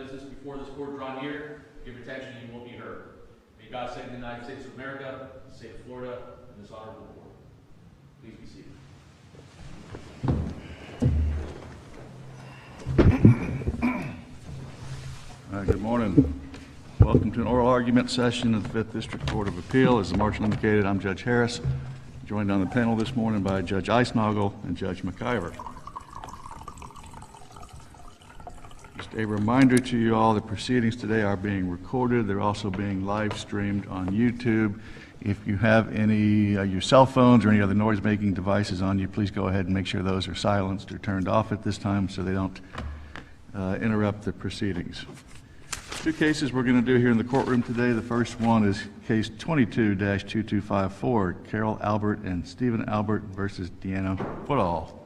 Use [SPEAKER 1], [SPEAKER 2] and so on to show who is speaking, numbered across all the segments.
[SPEAKER 1] business before this court draw near, give attention, and you will be heard. May God save the United States of America, the state of Florida, and this honorable board. Please be seated.
[SPEAKER 2] Good morning. Welcome to an oral argument session of the 5th District Court of Appeal. As the marshal indicated, I'm Judge Harris, joined on the panel this morning by Judge Eisnagel and Judge McIver. Just a reminder to you all, the proceedings today are being recorded. They're also being live streamed on YouTube. If you have any your cell phones or any other noise-making devices on you, please go ahead and make sure those are silenced or turned off at this time so they don't interrupt the proceedings. Two cases we're going to do here in the courtroom today. The first one is case 22-2254, Carol Albert and Stephen Albert versus Deanna Woodall.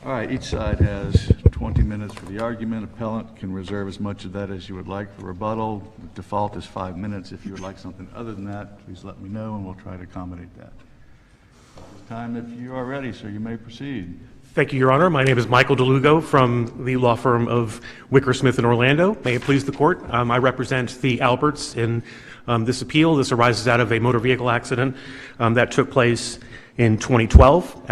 [SPEAKER 2] All right, each side has 20 minutes for the argument. Appellant can reserve as much of that as you would like for rebuttal. The default is 5 minutes. If you would like something other than that, please let me know and we'll try to accommodate that. It's time if you are ready, sir, you may proceed.
[SPEAKER 3] Thank you, Your Honor. My name is Michael DeLugo from the law firm of Wicker Smith in Orlando. May it please the court. I represent the Alberts in this appeal. This arises out of a motor vehicle accident that took place in 2012.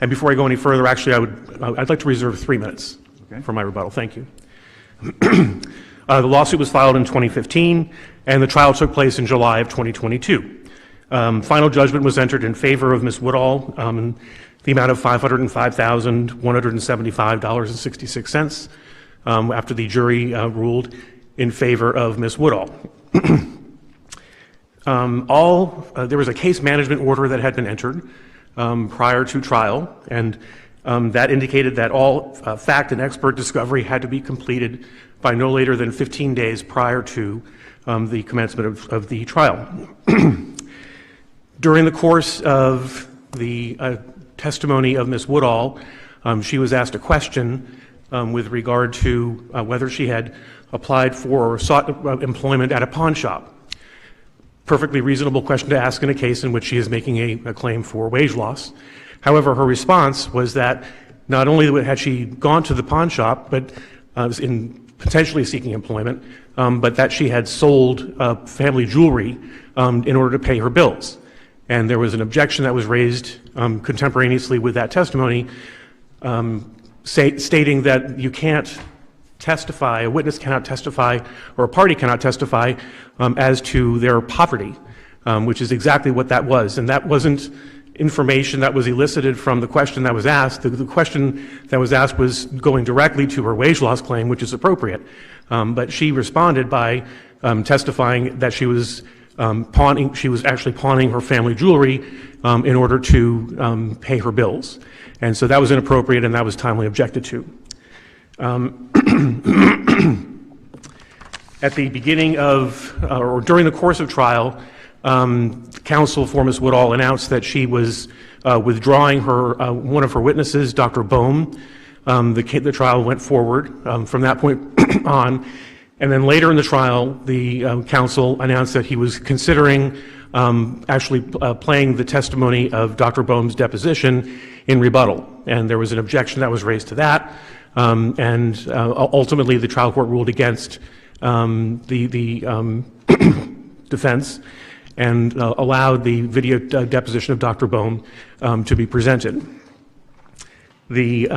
[SPEAKER 3] And before I go any further, actually, I'd like to reserve 3 minutes for my rebuttal. Thank you. The lawsuit was filed in 2015, and the trial took place in July of 2022. Final judgment was entered in favor of Ms. Woodall, the amount of $505,175.66 after the jury ruled in favor of Ms. Woodall. There was a case management order that had been entered prior to trial, and that indicated that all fact and expert discovery had to be completed by no later than 15 days prior to the commencement of the trial. During the course of the testimony of Ms. Woodall, she was asked a question with regard to whether she had applied for or sought employment at a pawn shop. Perfectly reasonable question to ask in a case in which she is making a claim for wage loss. However, her response was that not only had she gone to the pawn shop, but was in potentially seeking employment, but that she had sold family jewelry in order to pay her bills. And there was an objection that was raised contemporaneously with that testimony, stating that you can't testify, a witness cannot testify, or a party cannot testify as to their poverty, which is exactly what that was. And that wasn't information that was elicited from the question that was asked. The question that was asked was going directly to her wage loss claim, which is appropriate. But she responded by testifying that she was actually pawning her family jewelry in order to pay her bills. And so that was inappropriate, and that was timely objected to. At the beginning of, or during the course of trial, counsel for Ms. Woodall announced that she was withdrawing one of her witnesses, Dr. Bohm. The trial went forward from that point on. And then later in the trial, the counsel announced that he was considering actually playing the testimony of Dr. Bohm's deposition in rebuttal. And there was an objection that was raised to that. And ultimately, the trial court ruled against the defense and allowed the video deposition of Dr. Bohm to be presented. The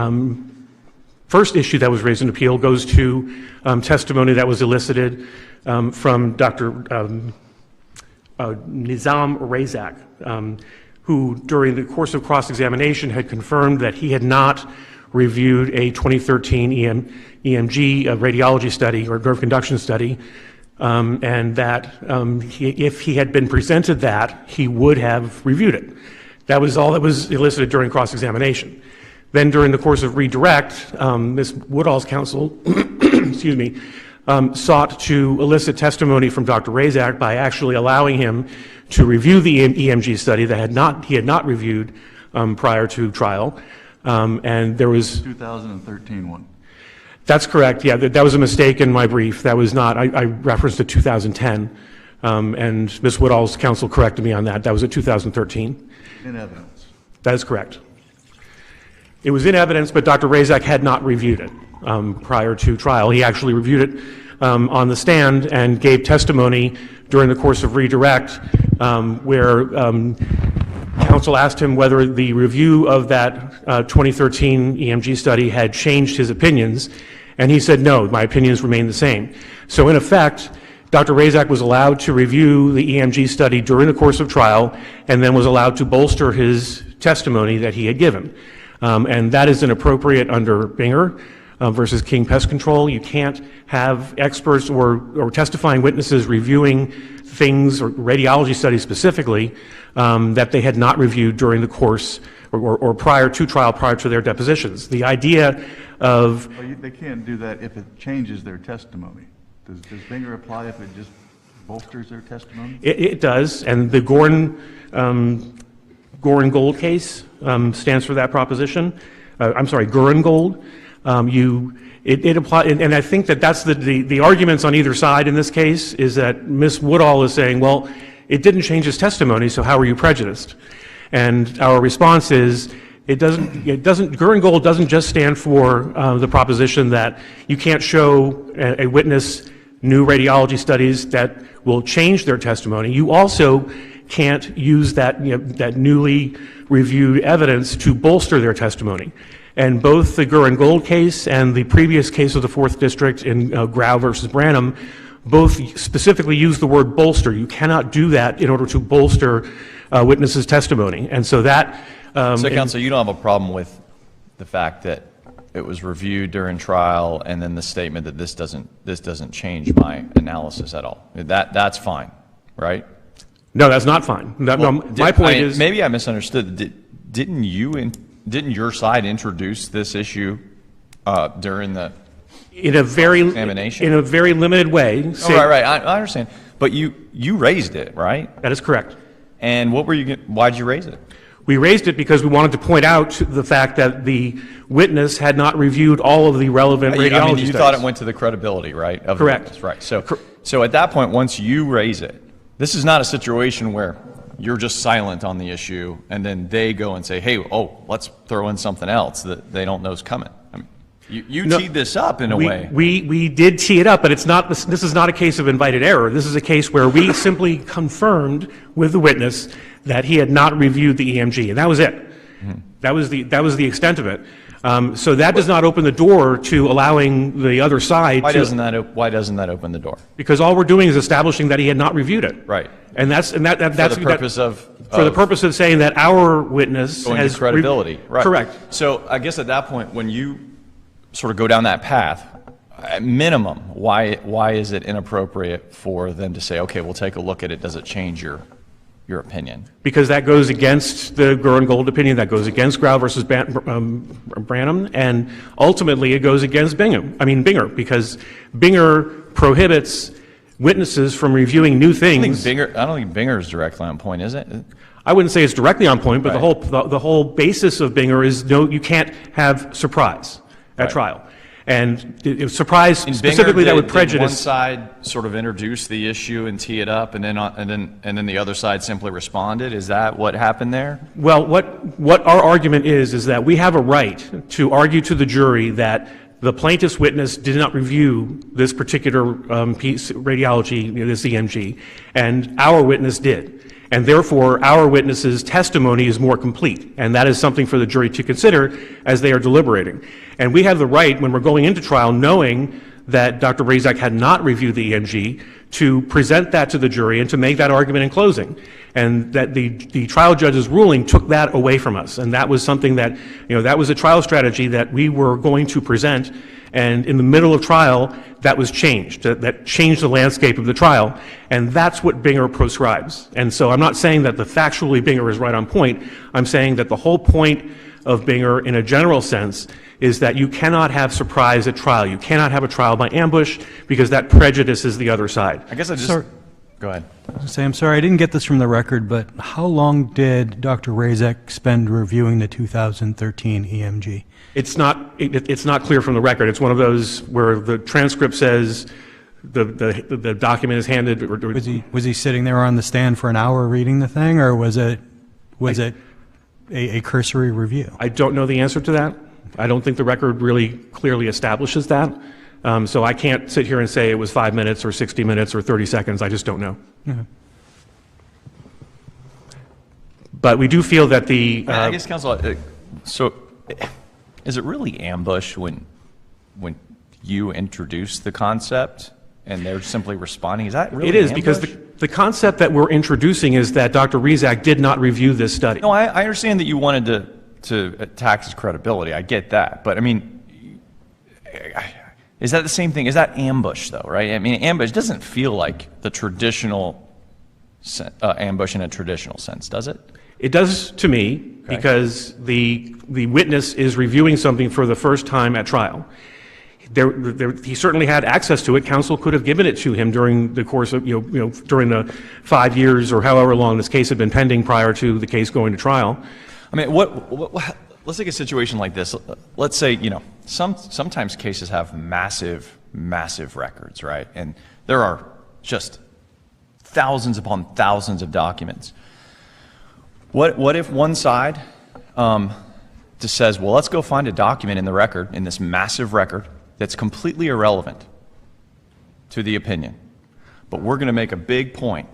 [SPEAKER 3] first issue that was raised in appeal goes to testimony that was elicited from Dr. Nizam Razak, who during the course of cross-examination had confirmed that he had not reviewed a 2013 EMG radiology study or nerve conduction study, and that if he had been presented that, he would have reviewed it. That was all that was elicited during cross-examination. Then during the course of redirect, Ms. Woodall's counsel excuse me, sought to elicit testimony from Dr. Razak by actually allowing him to review the EMG study that he had not reviewed prior to trial. And there was
[SPEAKER 2] 2013 one.
[SPEAKER 3] That's correct. Yeah, that was a mistake in my brief. That was not. I referenced a 2010, and Ms. Woodall's counsel corrected me on that. That was a 2013.
[SPEAKER 2] In evidence.
[SPEAKER 3] That is correct. It was in evidence, but Dr. Razak had not reviewed it prior to trial. He actually reviewed it on the stand and gave testimony during the course of redirect, where counsel asked him whether the review of that 2013 EMG study had changed his opinions, and he said, no, my opinions remain the same. So in effect, Dr. Razak was allowed to review the EMG study during the course of trial and then was allowed to bolster his testimony that he had given. And that is inappropriate under Binger versus King Pest Control. You can't have experts or testifying witnesses reviewing things, or radiology studies specifically, that they had not reviewed during the course or prior to trial, prior to their depositions. The idea of...
[SPEAKER 2] Well, they can't do that if it changes their testimony. Does Binger apply if it just bolsters their testimony?
[SPEAKER 3] It does, and the Goren-Gold case stands for that proposition. I'm sorry, Goren-Gold. It apply, and I think that that's the arguments on either side in this case is that Ms. Woodall is saying, well, it didn't change his testimony, so how are you prejudiced? And our response is, Goren-Gold doesn't just stand for the proposition that you can't show a witness new radiology studies that will change their testimony. You also can't use that, that newly reviewed evidence to bolster their testimony. And both the Goren-Gold case and the previous case of the 4th District in Grau versus Branham both specifically use the word bolster. You cannot do that in order to bolster witnesses' testimony. And so that...
[SPEAKER 4] So, counsel, you don't have a problem with the fact that it was reviewed during trial and then the statement that this doesn't change my analysis at all. That's fine, right?
[SPEAKER 3] No, that's not fine. My point is...
[SPEAKER 4] Maybe I misunderstood. Didn't your side introduce this issue during the examination?
[SPEAKER 3] In a very limited way.
[SPEAKER 4] Right. I understand. But you raised it, right?
[SPEAKER 3] That is correct.
[SPEAKER 4] And why'd you raise it?
[SPEAKER 3] We raised it because we wanted to point out the fact that the witness had not reviewed all of the relevant radiology studies.
[SPEAKER 4] You thought it went to the credibility, right? Of
[SPEAKER 3] correct.
[SPEAKER 4] The witness, right. So at that point, once you raise it, this is not a situation where you're just silent on the issue and then they go and say, hey, let's throw in something else that they don't know is coming. I mean, you teed this up in a way.
[SPEAKER 3] We did tee it up, but this is not a case of invited error. This is a case where we simply confirmed with the witness that he had not reviewed the EMG, and that was it. Mm-hmm. That was the extent of it. So that does not open the door to allowing the other side.
[SPEAKER 4] Why doesn't that open the door?
[SPEAKER 3] Because all we're doing is establishing that he had not reviewed it.
[SPEAKER 4] Right.
[SPEAKER 3] And that's
[SPEAKER 4] for the purpose of
[SPEAKER 3] saying that our witness has
[SPEAKER 4] credibility. Right.
[SPEAKER 3] Correct.
[SPEAKER 4] So I guess at that point, when you sort of go down that path, at minimum, why is it inappropriate for them to say, okay, we'll take a look at it. Does it change your opinion? Because
[SPEAKER 3] that goes against the Goren-Gold opinion, that goes against Grau versus Branham, and ultimately it goes against Binger, because Binger prohibits witnesses from reviewing new things.
[SPEAKER 4] I don't think Binger is directly on point, is it?
[SPEAKER 3] I wouldn't say it's directly on point, but
[SPEAKER 4] right.
[SPEAKER 3] the whole basis of Binger is you can't have surprise at
[SPEAKER 4] right.
[SPEAKER 3] trial. And surprise specifically that would prejudice.
[SPEAKER 4] Did one side sort of introduce the issue and tee it up, and then the other side simply responded? Is that what happened there?
[SPEAKER 3] Well, what our argument is that we have a right to argue to the jury that the plaintiff's witness did not review this particular piece radiology, this EMG, and our witness did. And therefore, our witness's testimony is more complete. And that is something for the jury to consider as they are deliberating. And we have the right, when we're going into trial, knowing that Dr. Razak had not reviewed the EMG, to present that to the jury and to make that argument in closing. And that the trial judge's ruling took that away from us. And that was something that, that was a trial strategy that we were going to present. And in the middle of trial, that was changed. That changed the landscape of the trial. And that's what Binger proscribes. And so I'm not saying that factually Binger is right on point. I'm saying that the whole point of Binger in a general sense is that you cannot have surprise at trial. You cannot have a trial by ambush because that prejudices the other side.
[SPEAKER 4] I guess I just...
[SPEAKER 5] Sir.
[SPEAKER 4] Go ahead.
[SPEAKER 5] I was gonna say, I'm sorry, I didn't get this from the record, but how long did Dr. Razak spend reviewing the 2013 EMG?
[SPEAKER 3] It's not clear from the record. It's one of those where the transcript says the document is handed.
[SPEAKER 5] Was he sitting there on the stand for an hour reading the thing, or was it a cursory review?
[SPEAKER 3] I don't know the answer to that. I don't think the record really clearly establishes that. So I can't sit here and say it was 5 minutes or 60 minutes or 30 seconds. I just don't know.
[SPEAKER 5] Okay.
[SPEAKER 3] But we do feel that
[SPEAKER 4] I guess, counsel, so is it really ambush when you introduce the concept and they're simply responding? Is that really
[SPEAKER 3] it is,
[SPEAKER 4] ambush?
[SPEAKER 3] because the concept that we're introducing is that Dr. Razak did not review this study.
[SPEAKER 4] No, I understand that you wanted to attack his credibility. I get that. But, I mean, is that the same thing? Is that ambush, though, right? I mean, ambush doesn't feel like the traditional ambush in a traditional sense, does it?
[SPEAKER 3] It does to me, because the witness is reviewing something for the first time at trial. He certainly had access to it. Counsel could have given it to him during the course of, during the 5 years or however long this case had been pending prior to the case going to trial.
[SPEAKER 4] I mean, let's take a situation like this. Let's say, sometimes cases have massive records, right? And there are just thousands upon thousands of documents. What if one side just says, well, let's go find a document in the record, in this massive record, that's completely irrelevant to the opinion, but we're going to make a big point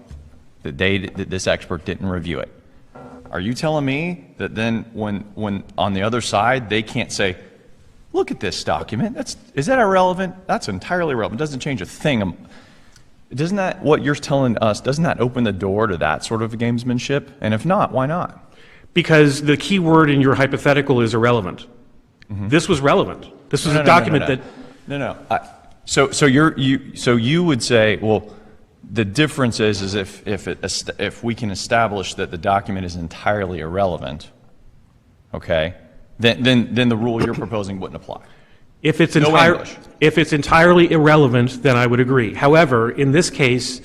[SPEAKER 4] that this expert didn't review it. Are you telling me that then when on the other side they can't say, look at this document, is that irrelevant? That's entirely irrelevant. It doesn't change a thing. Doesn't that, what you're telling us, doesn't that open the door to that sort of gamesmanship? And if not, why not?
[SPEAKER 3] Because the key word in your hypothetical is irrelevant. Mm-hmm. This was relevant. This was a document that...
[SPEAKER 4] No. So you would say, well, the difference is if we can establish that the document is entirely irrelevant, okay, then the rule you're proposing wouldn't apply.
[SPEAKER 3] If it's entirely irrelevant, then I would agree. However, in this case,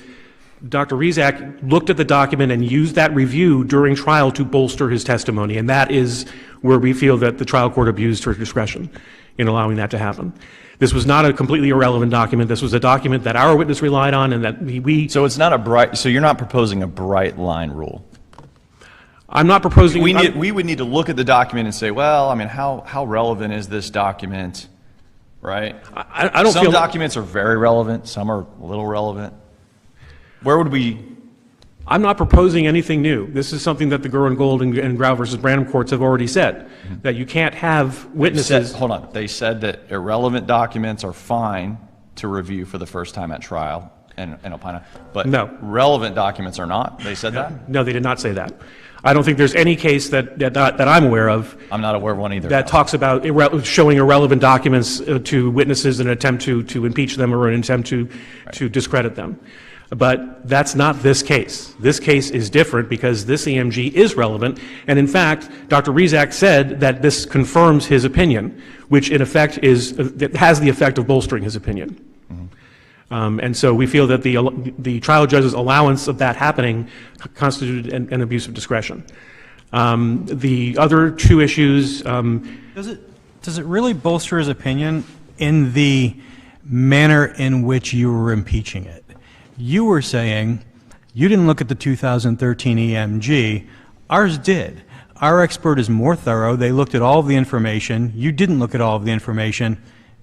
[SPEAKER 3] Dr. Razak looked at the document and used that review during trial to bolster his testimony, and that is where we feel that the trial court abused her discretion in allowing that to happen. This was not a completely irrelevant document. This was a document that our witness relied on, and that we... So it's not
[SPEAKER 4] so you're not proposing a bright line rule?
[SPEAKER 3] I'm not proposing...
[SPEAKER 4] We would need to look at the document and say, well, I mean, how relevant is this document, right?
[SPEAKER 3] I don't feel...
[SPEAKER 4] Some documents are very relevant, some are a little relevant. Where would we...
[SPEAKER 3] I'm not proposing anything new. This is something that the Gurr and Gold and Grau versus Branham courts have already said, that you can't have witnesses...
[SPEAKER 4] Hold on. They said that irrelevant documents are fine to review for the first time at trial and opine on, but
[SPEAKER 3] no.
[SPEAKER 4] Relevant documents are not? They said that?
[SPEAKER 3] No, they did not say that. I don't think there's any case that I'm aware of...
[SPEAKER 4] I'm not aware of one either.
[SPEAKER 3] ...that talks about showing irrelevant documents to witnesses in an attempt to impeach them or an attempt to discredit them. But that's not this case. This case is different because this EMG is relevant, and in fact, Dr. Razak said that this confirms his opinion, which in effect has the effect of bolstering his opinion. Mm-hmm. And so we feel that the trial judge's allowance of that happening constituted an abuse of discretion. The other two issues...
[SPEAKER 5] Does it really bolster his opinion in the manner in which you were impeaching it? You were saying you didn't look at the 2013 EMG. Ours did. Our expert is more thorough. They looked at all of the information. You didn't look at all of the information.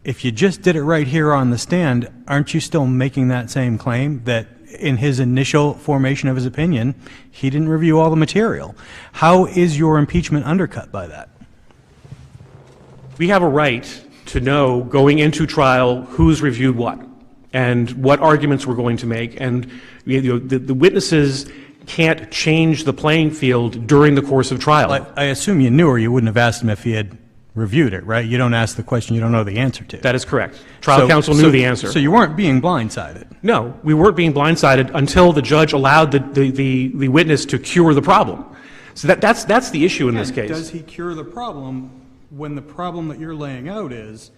[SPEAKER 5] If you just did it right here on the stand, aren't you still making that same claim that in his initial formation of his opinion, he didn't review all the material? How is your impeachment undercut by that?
[SPEAKER 3] We have a right to know going into trial who's reviewed what and what arguments we're going to make, and the witnesses can't change the playing field during the course of trial.
[SPEAKER 5] I assume you knew, or you wouldn't have asked him if he had reviewed it, right? You don't ask the question you don't know the answer to.
[SPEAKER 3] That is correct. Trial counsel knew the answer.
[SPEAKER 5] So you weren't being blindsided?
[SPEAKER 3] No, we weren't being blindsided until the judge allowed the witness to cure the problem. So that's the issue in this
[SPEAKER 5] And
[SPEAKER 3] case.
[SPEAKER 5] does he cure the problem when the problem that you're laying out is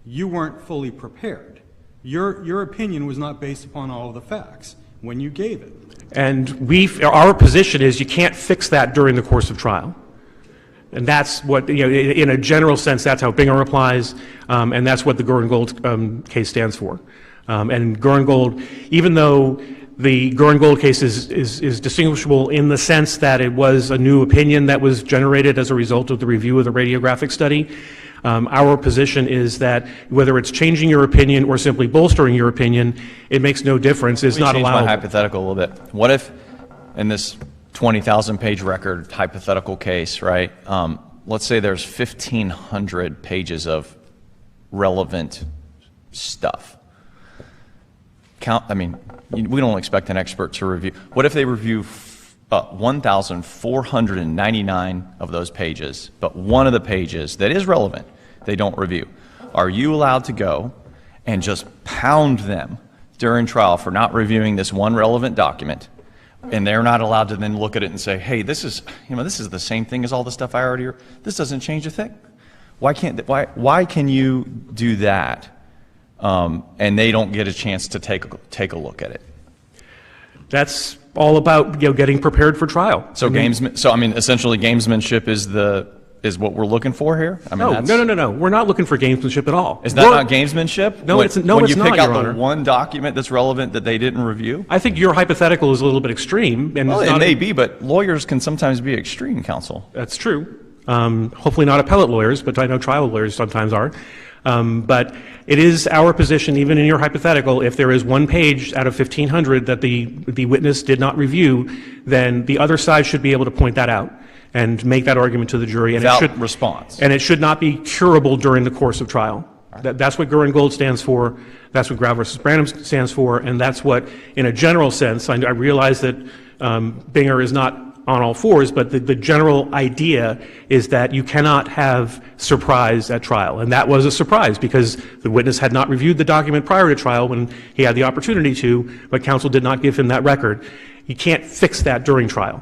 [SPEAKER 5] you weren't fully prepared? Your opinion was not based upon all of the facts when you gave it.
[SPEAKER 3] And our position is you can't fix that during the course of trial. And that's what, in a general sense, that's how Binger applies, and that's what the Goren-Gold case stands for. And Goren-Gold, even though the Goren-Gold case is distinguishable in the sense that it was a new opinion that was generated as a result of the review of the radiographic study, our position is that whether it's changing your opinion or simply bolstering your opinion, it makes no difference. It's not
[SPEAKER 4] Let me change
[SPEAKER 3] allowed.
[SPEAKER 4] my hypothetical a little bit. What if, in this 20,000-page record hypothetical case, right, let's say there's 1,500 pages of relevant stuff. We don't expect an expert to review. What if they review 1,499 of those pages, but one of the pages that is relevant, they don't review? Are you allowed to go and just pound them during trial for not reviewing this one relevant document, and they're not allowed to then look at it and say, hey, this is the same thing as all the stuff I already heard. This doesn't change a thing. Why can you do that, and they don't get a chance to take a look at it?
[SPEAKER 3] That's all about getting prepared for trial.
[SPEAKER 4] So essentially gamesmanship is what we're looking for here?
[SPEAKER 3] No. We're not looking for gamesmanship at all.
[SPEAKER 4] Is that not gamesmanship?
[SPEAKER 3] No, it's not,
[SPEAKER 4] when you pick
[SPEAKER 3] Your
[SPEAKER 4] out
[SPEAKER 3] Honor.
[SPEAKER 4] the one document that's relevant that they didn't review?
[SPEAKER 3] I think your hypothetical is a little bit extreme. And
[SPEAKER 4] Well,
[SPEAKER 3] it's
[SPEAKER 4] it
[SPEAKER 3] not
[SPEAKER 4] may be, but lawyers can sometimes be extreme, counsel.
[SPEAKER 3] That's true. Hopefully not appellate lawyers, but I know trial lawyers sometimes are. But it is our position, even in your hypothetical, if there is one page out of 1,500 that the witness did not review, then the other side should be able to point that out and make that argument to the jury. And
[SPEAKER 4] Without
[SPEAKER 3] it should,
[SPEAKER 4] response.
[SPEAKER 3] And it should not be curable during the course of trial. That's what Goren-Gold stands for. That's what Grau versus Branham stands for. And that's what, in a general sense, I realize that Binger is not on all fours, but the general idea is that you cannot have surprise at trial. And that was a surprise because the witness had not reviewed the document prior to trial when he had the opportunity to, but counsel did not give him that record. You can't fix that during trial.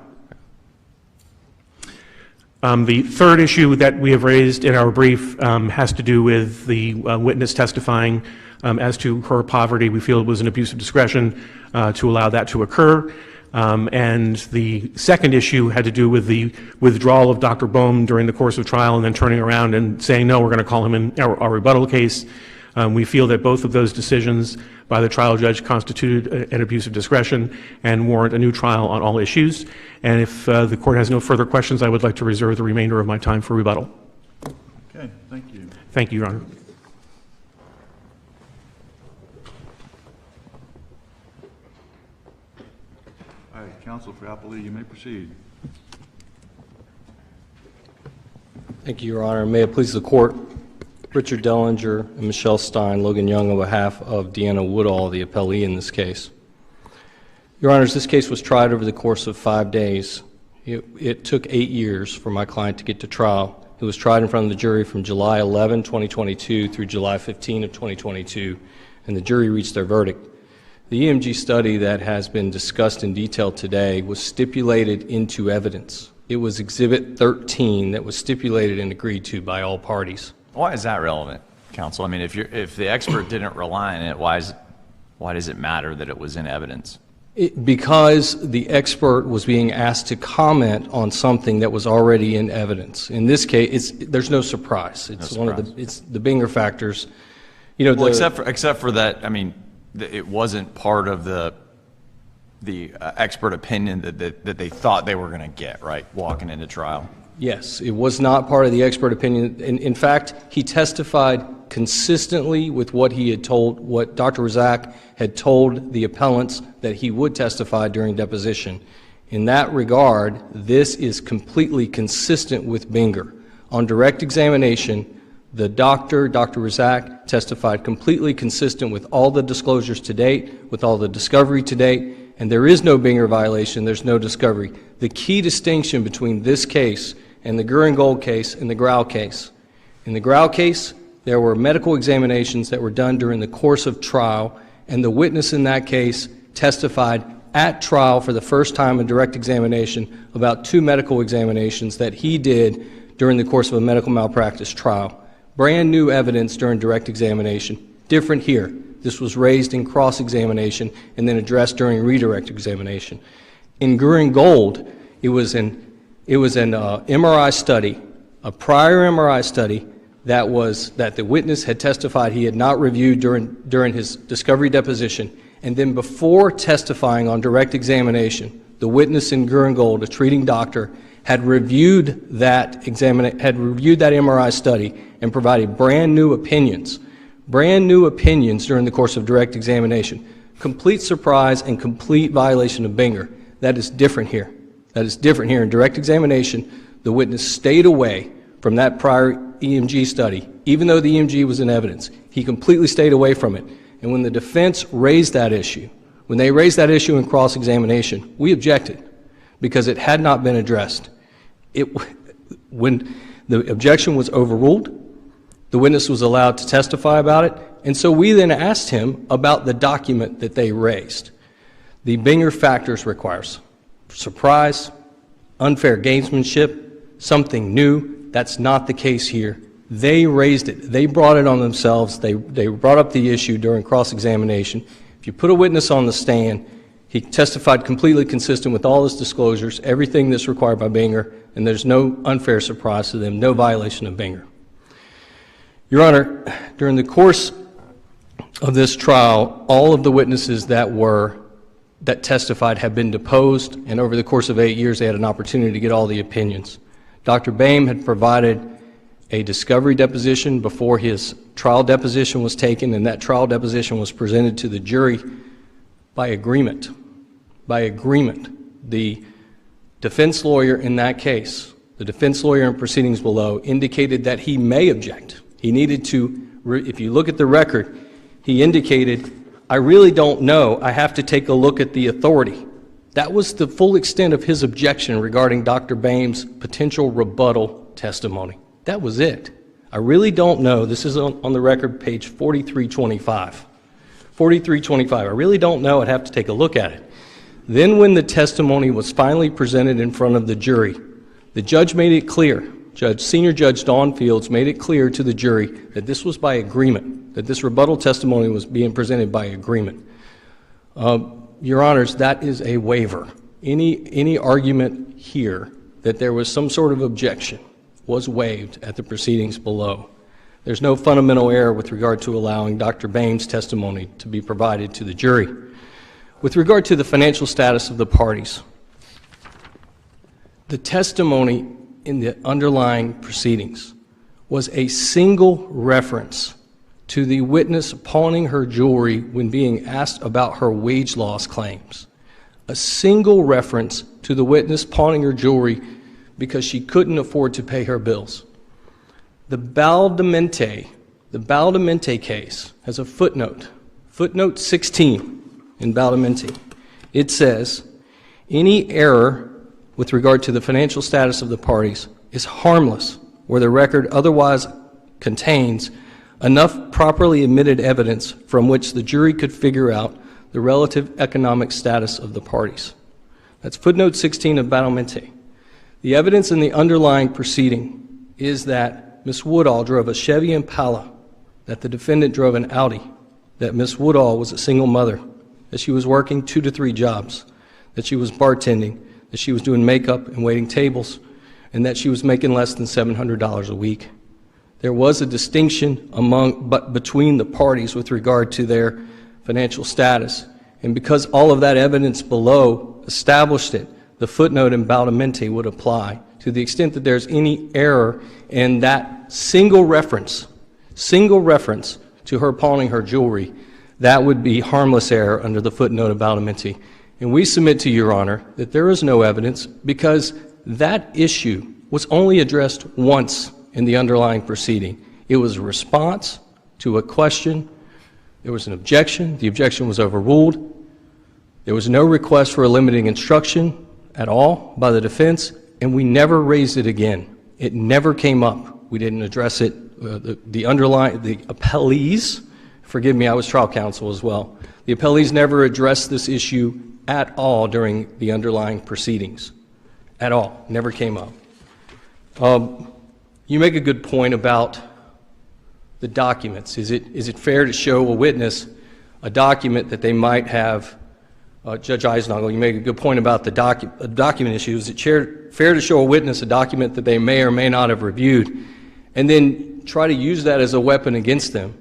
[SPEAKER 3] The third issue that we have raised in our brief has to do with the witness testifying as to her poverty. We feel it was an abuse of discretion to allow that to occur. And the second issue had to do with the withdrawal of Dr. Bohm during the course of trial and then turning around and saying, no, we're going to call him in our rebuttal case. We feel that both of those decisions by the trial judge constituted an abuse of discretion and warrant a new trial on all issues. And if the court has no further questions, I would like to reserve the remainder of my time for rebuttal.
[SPEAKER 2] Okay, thank you.
[SPEAKER 3] Thank you, Your Honor.
[SPEAKER 2] All right, counsel for Appellate, you may proceed.
[SPEAKER 6] Thank you, Your Honor. May it please the court, Richard Dellinger and Michelle Stein, Logan Young on behalf of Deanna Woodall, the appellee in this case. Your Honors, this case was tried over the course of 5 days. It took 8 years for my client to get to trial. It was tried in front of the jury from July 11, 2022 through July 15 of 2022, and the jury reached their verdict. The EMG study that has been discussed in detail today was stipulated into evidence. It was Exhibit 13 that was stipulated and agreed to by all parties.
[SPEAKER 4] Why is that relevant, counsel? I mean, if the expert didn't rely on it, why does it matter that it was in evidence?
[SPEAKER 6] Because the expert was being asked to comment on something that was already in evidence. In this case, there's no surprise. It's one of the Binger factors. You know,
[SPEAKER 4] except for that. I mean, it wasn't part of the expert opinion that they thought they were going to get, right, walking into trial.
[SPEAKER 6] Yes, it was not part of the expert opinion. In fact, he testified consistently with what he had told, what Dr. Razak had told the appellants that he would testify during deposition. In that regard, this is completely consistent with Binger. On direct examination, the Dr. Razak testified completely consistent with all the disclosures to date, with all the discovery to date, and there is no Binger violation, there's no discovery. The key distinction between this case and the Goren-Gold case and the Grau case. In the Grau case, there were medical examinations that were done during the course of trial, and the witness in that case testified at trial for the first time in direct examination about 2 medical examinations that he did during the course of a medical malpractice trial. Brand new evidence during direct examination. Different here. This was raised in cross-examination and then addressed during redirect examination. In Gurin Gold, it was an MRI study, a prior MRI study that the witness had testified he had not reviewed during his discovery deposition, and then before testifying on direct examination, the witness in Gurin Gold, a treating doctor, had reviewed that MRI study and provided brand new opinions during the course of direct examination. Complete surprise and complete violation of Binger. That is different here. That is different here. In direct examination, the witness stayed away from that prior EMG study, even though the EMG was in evidence. He completely stayed away from it. And when the defense raised that issue, when they raised that issue in cross-examination, we objected because it had not been addressed. When the objection was overruled, the witness was allowed to testify about it, and so we then asked him about the document that they raised. The Binger factors requires surprise, unfair gamesmanship, something new. That's not the case here. They raised it. They brought it on themselves. They brought up the issue during cross-examination. If you put a witness on the stand, he testified completely consistent with all his disclosures, everything that's required by Binger, and there's no unfair surprise to them, no violation of Binger. Your Honor, during the course of this trial, all of the witnesses that testified have been deposed, and over the course of 8 years, they had an opportunity to get all the opinions. Dr. Boehm had provided a discovery deposition before his trial deposition was taken, and that trial deposition was presented to the jury by agreement. By agreement. The defense lawyer in that case, the defense lawyer in proceedings below, indicated that he may object. He needed to, if you look at the record, he indicated, I really don't know, I have to take a look at the authority. That was the full extent of his objection regarding Dr. Boehm's potential rebuttal testimony. That was it. I really don't know. This is on the record, page 4325. 4325. I really don't know. I'd have to take a look at it. Then when the testimony was finally presented in front of the jury, the judge made it clear, Senior Judge Dawn Fields made it clear to the jury that this was by agreement, that this rebuttal testimony was being presented by agreement. Your Honors, that is a waiver. Any argument here that there was some sort of objection was waived at the proceedings below. There's no fundamental error with regard to allowing Dr. Boehm's testimony to be provided to the jury. With regard to the financial status of the parties, the testimony in the underlying proceedings was a single reference to the witness pawning her jewelry when being asked about her wage loss claims. A single reference to the witness pawning her jewelry because she couldn't afford to pay her bills. The Baldamente case has a footnote, footnote 16 in Baldamente. It says, any error with regard to the financial status of the parties is harmless where the record otherwise contains enough properly admitted evidence from which the jury could figure out the relative economic status of the parties. That's footnote 16 of Baldamente. The evidence in the underlying proceeding is that Ms. Woodall drove a Chevy Impala, that the defendant drove an Audi, that Ms. Woodall was a single mother, that she was working 2 to 3 jobs, that she was bartending, that she was doing makeup and waiting tables, and that she was making less than $700 a week. There was a distinction between the parties with regard to their financial status, and because all of that evidence below established it, the footnote in Baldamente would apply. To the extent that there's any error in that single reference to her pawning her jewelry, that would be harmless error under the footnote of Baldamente. And we submit to Your Honor that there is no evidence because that issue was only addressed once in the underlying proceeding. It was a response to a question. There was an objection. The objection was overruled. There was no request for a limiting instruction at all by the defense, and we never raised it again. It never came up. We didn't address it. The appellees, forgive me, I was trial counsel as well. The appellees never addressed this issue at all during the underlying proceedings. At all. Never came up. You make a good point about the documents. Is it fair to show a witness a document that they might have, Judge Eisnagel, you make a good point about the document issue. Is it fair to show a witness a document that they may or may not have reviewed and then try to use that as a weapon against them?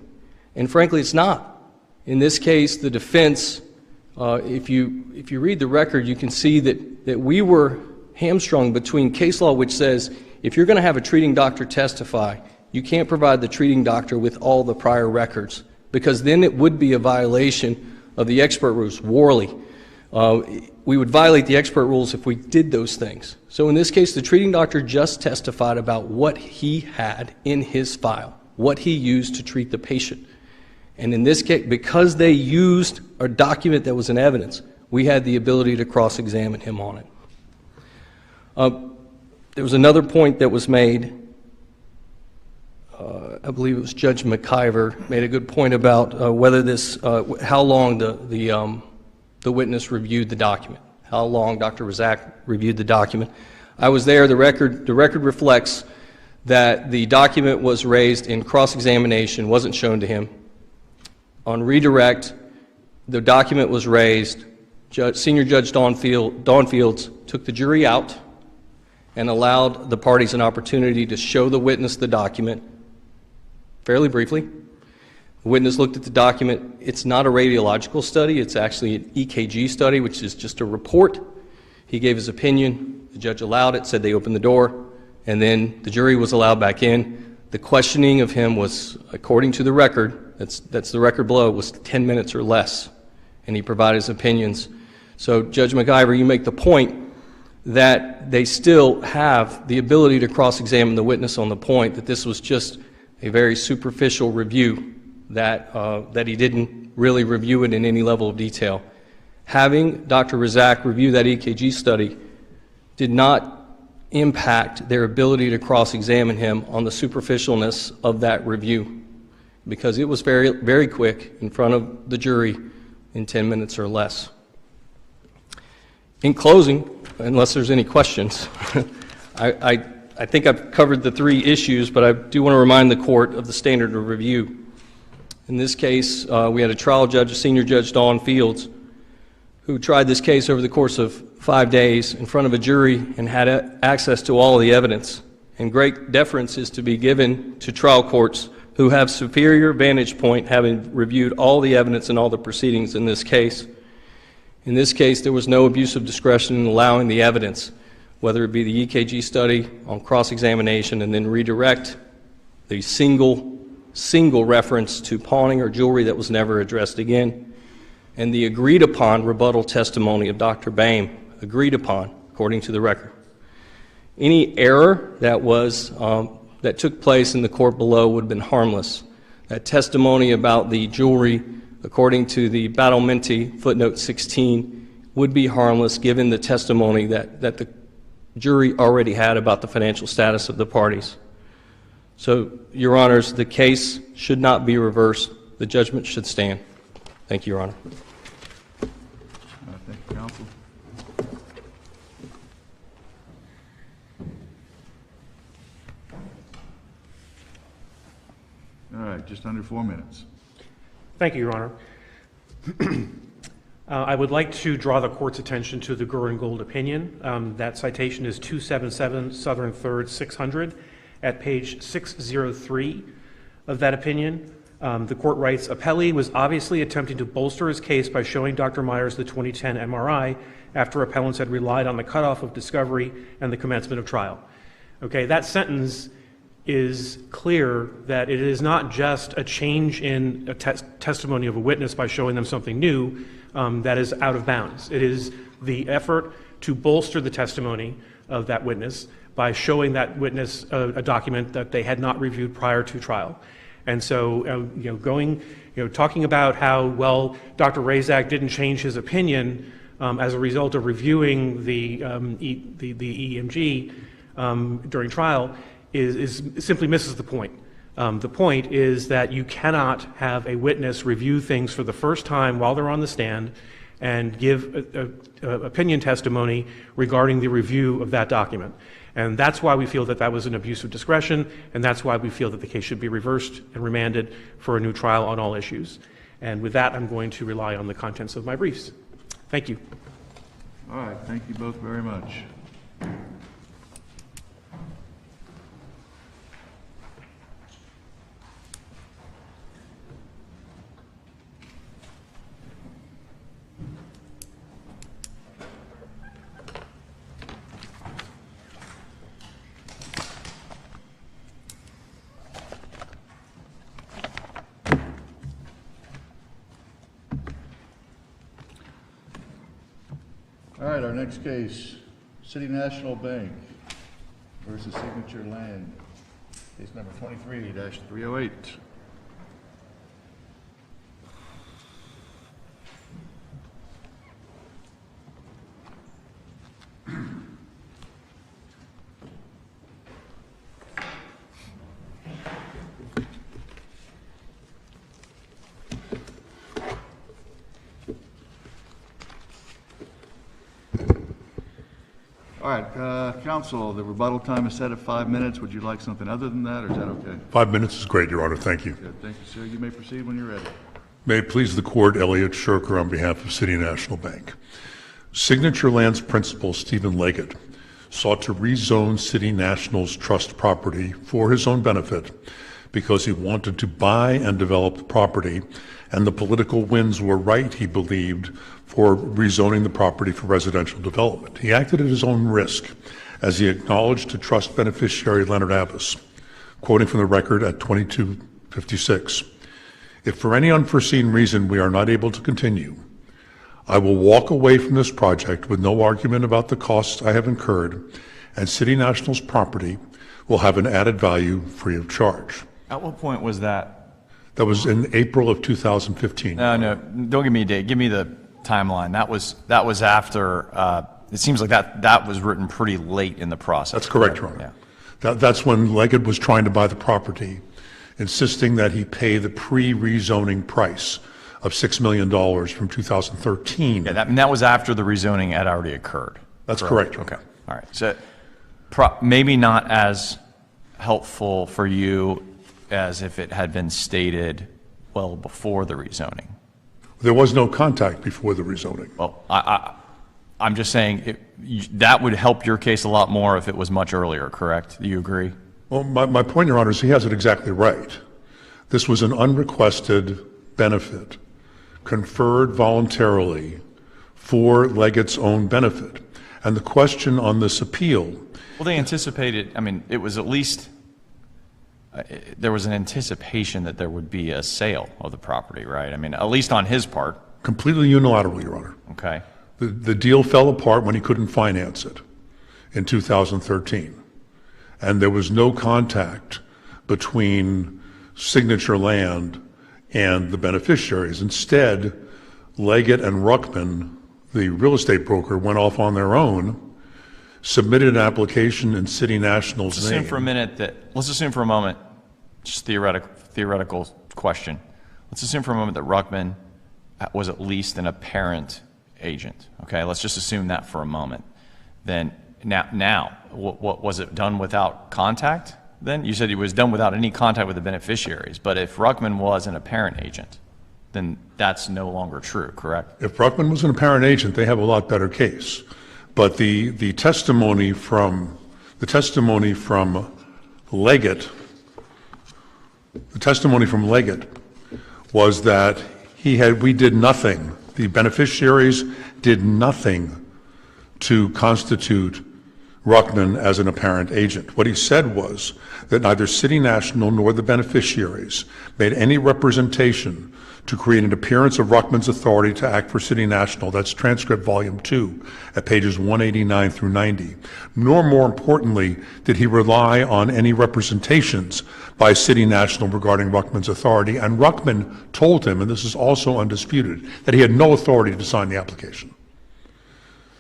[SPEAKER 6] And frankly, it's not. In this case, the defense, if you read the record, you can see that we were hamstrung between case law which says if you're going to have a treating doctor testify, you can't provide the treating doctor with all the prior records, because then it would be a violation of the expert rules. Worley, we would violate the expert rules if we did those things. So in this case, the treating doctor just testified about what he had in his file, what he used to treat the patient. And in this case, because they used a document that was in evidence, we had the ability to cross-examine him on it. There was another point that was made. I believe it was Judge McIver made a good point about whether this, how long the witness reviewed the document, how long Dr. Razak reviewed the document. I was there. The record reflects that the document was raised in cross-examination, wasn't shown to him. On redirect, the document was raised. Senior Judge Dawn Fields took the jury out and allowed the parties an opportunity to show the witness the document fairly briefly. The witness looked at the document. It's not a radiological study. It's actually an EKG study, which is just a report. He gave his opinion. The judge allowed it, said they opened the door, and then the jury was allowed back in. The questioning of him was, according to the record, that's the record below, was 10 minutes or less, and he provided his opinions. So, Judge McIver, you make the point that they still have the ability to cross-examine the witness on the point that this was just a very superficial review, that he didn't really review it in any level of detail. Having Dr. Razak review that EKG study did not impact their ability to cross-examine him on the superficialness of that review, because it was very, very quick in front of the jury in 10 minutes or less. In closing, unless there's any questions, I think I've covered the three issues, but I do want to remind the court of the standard of review. In this case, we had a trial judge, Senior Judge Dawn Fields, who tried this case over the course of 5 days in front of a jury and had access to all of the evidence. And great deference is to be given to trial courts who have superior vantage point, having reviewed all the evidence and all the proceedings in this case. In this case, there was no abuse of discretion in allowing the evidence, whether it be the EKG study on cross-examination and then redirect the single reference to pawning or jewelry that was never addressed again, and the agreed-upon rebuttal testimony of Dr. Boehm, agreed upon, according to the record. Any error that took place in the court below would have been harmless. That testimony about the jewelry, according to the Battlementi footnote 16, would be harmless given the testimony that the jury already had about the financial status of the parties. So, Your Honors, the case should not be reversed. The judgment should stand. Thank you, Your Honor.
[SPEAKER 2] Thank you, counsel. All right, just under 4 minutes.
[SPEAKER 3] Thank you, Your Honor. I would like to draw the court's attention to the Gould opinion. That citation is 277 Southern 3rd 600 at page 603 of that opinion. The court writes, Appellate was obviously attempting to bolster his case by showing Dr. Myers the 2010 MRI after appellants had relied on the cutoff of discovery and the commencement of trial. Okay, that sentence is clear that it is not just a change in a testimony of a witness by showing them something new that is out of bounds. It is the effort to bolster the testimony of that witness by showing that witness a document that they had not reviewed prior to trial. And so, talking about how, well, Dr. Razak didn't change his opinion as a result of reviewing the EMG during trial is simply misses the point. The point is that you cannot have a witness review things for the first time while they're on the stand, and give opinion testimony regarding the review of that document. And that's why we feel that that was an abuse of discretion, and that's why we feel that the case should be reversed and remanded for a new trial on all issues. And with that, I'm going to rely on the contents of my briefs. Thank you.
[SPEAKER 2] All right, thank you both very much. All right, our next case, City National Bank versus Signature Land, case number 23-308. All right, counsel, the rebuttal time is set at 5 minutes. Would you like something other than that, or is that okay?
[SPEAKER 7] 5 minutes is great, Your Honor. Thank you.
[SPEAKER 2] Good, thank you, sir. You may proceed when you're ready.
[SPEAKER 7] May it please the Court, Elliot Shurker on behalf of City National Bank. Signature Land's principal, Stephen Leggett, sought to rezone City National's trust property for his own benefit because he wanted to buy and develop the property, and the political winds were right, he believed, for rezoning the property for residential development. He acted at his own risk, as he acknowledged to trust beneficiary Leonard Abbas, quoting from the record at 2256, "If for any unforeseen reason we are not able to continue, I will walk away from this project with no argument about the costs I have incurred, and City National's property will have an added value free of charge."
[SPEAKER 4] At what point was that?
[SPEAKER 7] That was in April of 2015.
[SPEAKER 4] No, don't give me a date. Give me the timeline. That was after, it seems like that was written pretty late in the process.
[SPEAKER 7] That's correct, Your Honor.
[SPEAKER 4] Yeah.
[SPEAKER 7] That's when Leggett was trying to buy the property, insisting that he pay the pre-rezoning price of $6 million from 2013.
[SPEAKER 4] Yeah, that was after the rezoning had already occurred.
[SPEAKER 7] That's correct, Your Honor.
[SPEAKER 4] Okay, all right. So maybe not as helpful for you as if it had been stated well before the rezoning.
[SPEAKER 7] There was no contact before the rezoning.
[SPEAKER 4] Well, I'm just saying that would help your case a lot more if it was much earlier, correct? Do you agree?
[SPEAKER 7] Well, my point, Your Honor, is he has it exactly right. This was an unrequested benefit conferred voluntarily for Leggett's own benefit. And the question on this appeal...
[SPEAKER 4] Well, they anticipated, I mean, it was at least... there was an anticipation that there would be a sale of the property, right? I mean, at least on his part.
[SPEAKER 7] Completely unilateral, Your Honor.
[SPEAKER 4] Okay.
[SPEAKER 7] The deal fell apart when he couldn't finance it in 2013. And there was no contact between Signature Land and the beneficiaries. Instead, Leggett and Ruckman, the real estate broker, went off on their own, submitted an application in City National's name.
[SPEAKER 4] Let's assume for a moment, just theoretical question. Let's assume for a moment that Ruckman was at least an apparent agent. Okay, let's just assume that for a moment. Then now, what was it done without contact? Then you said it was done without any contact with the beneficiaries. But if Ruckman was an apparent agent, then that's no longer true, correct?
[SPEAKER 7] If Ruckman was an apparent agent, they have a lot better case. But the testimony from Leggett, was that we did nothing. The beneficiaries did nothing to constitute Ruckman as an apparent agent. What he said was that neither City National nor the beneficiaries made any representation to create an appearance of Ruckman's authority to act for City National. That's transcript volume 2 at pages 189 through 90. Nor, more importantly, did he rely on any representations by City National regarding Ruckman's authority. And Ruckman told him, and this is also undisputed, that he had no authority to sign the application.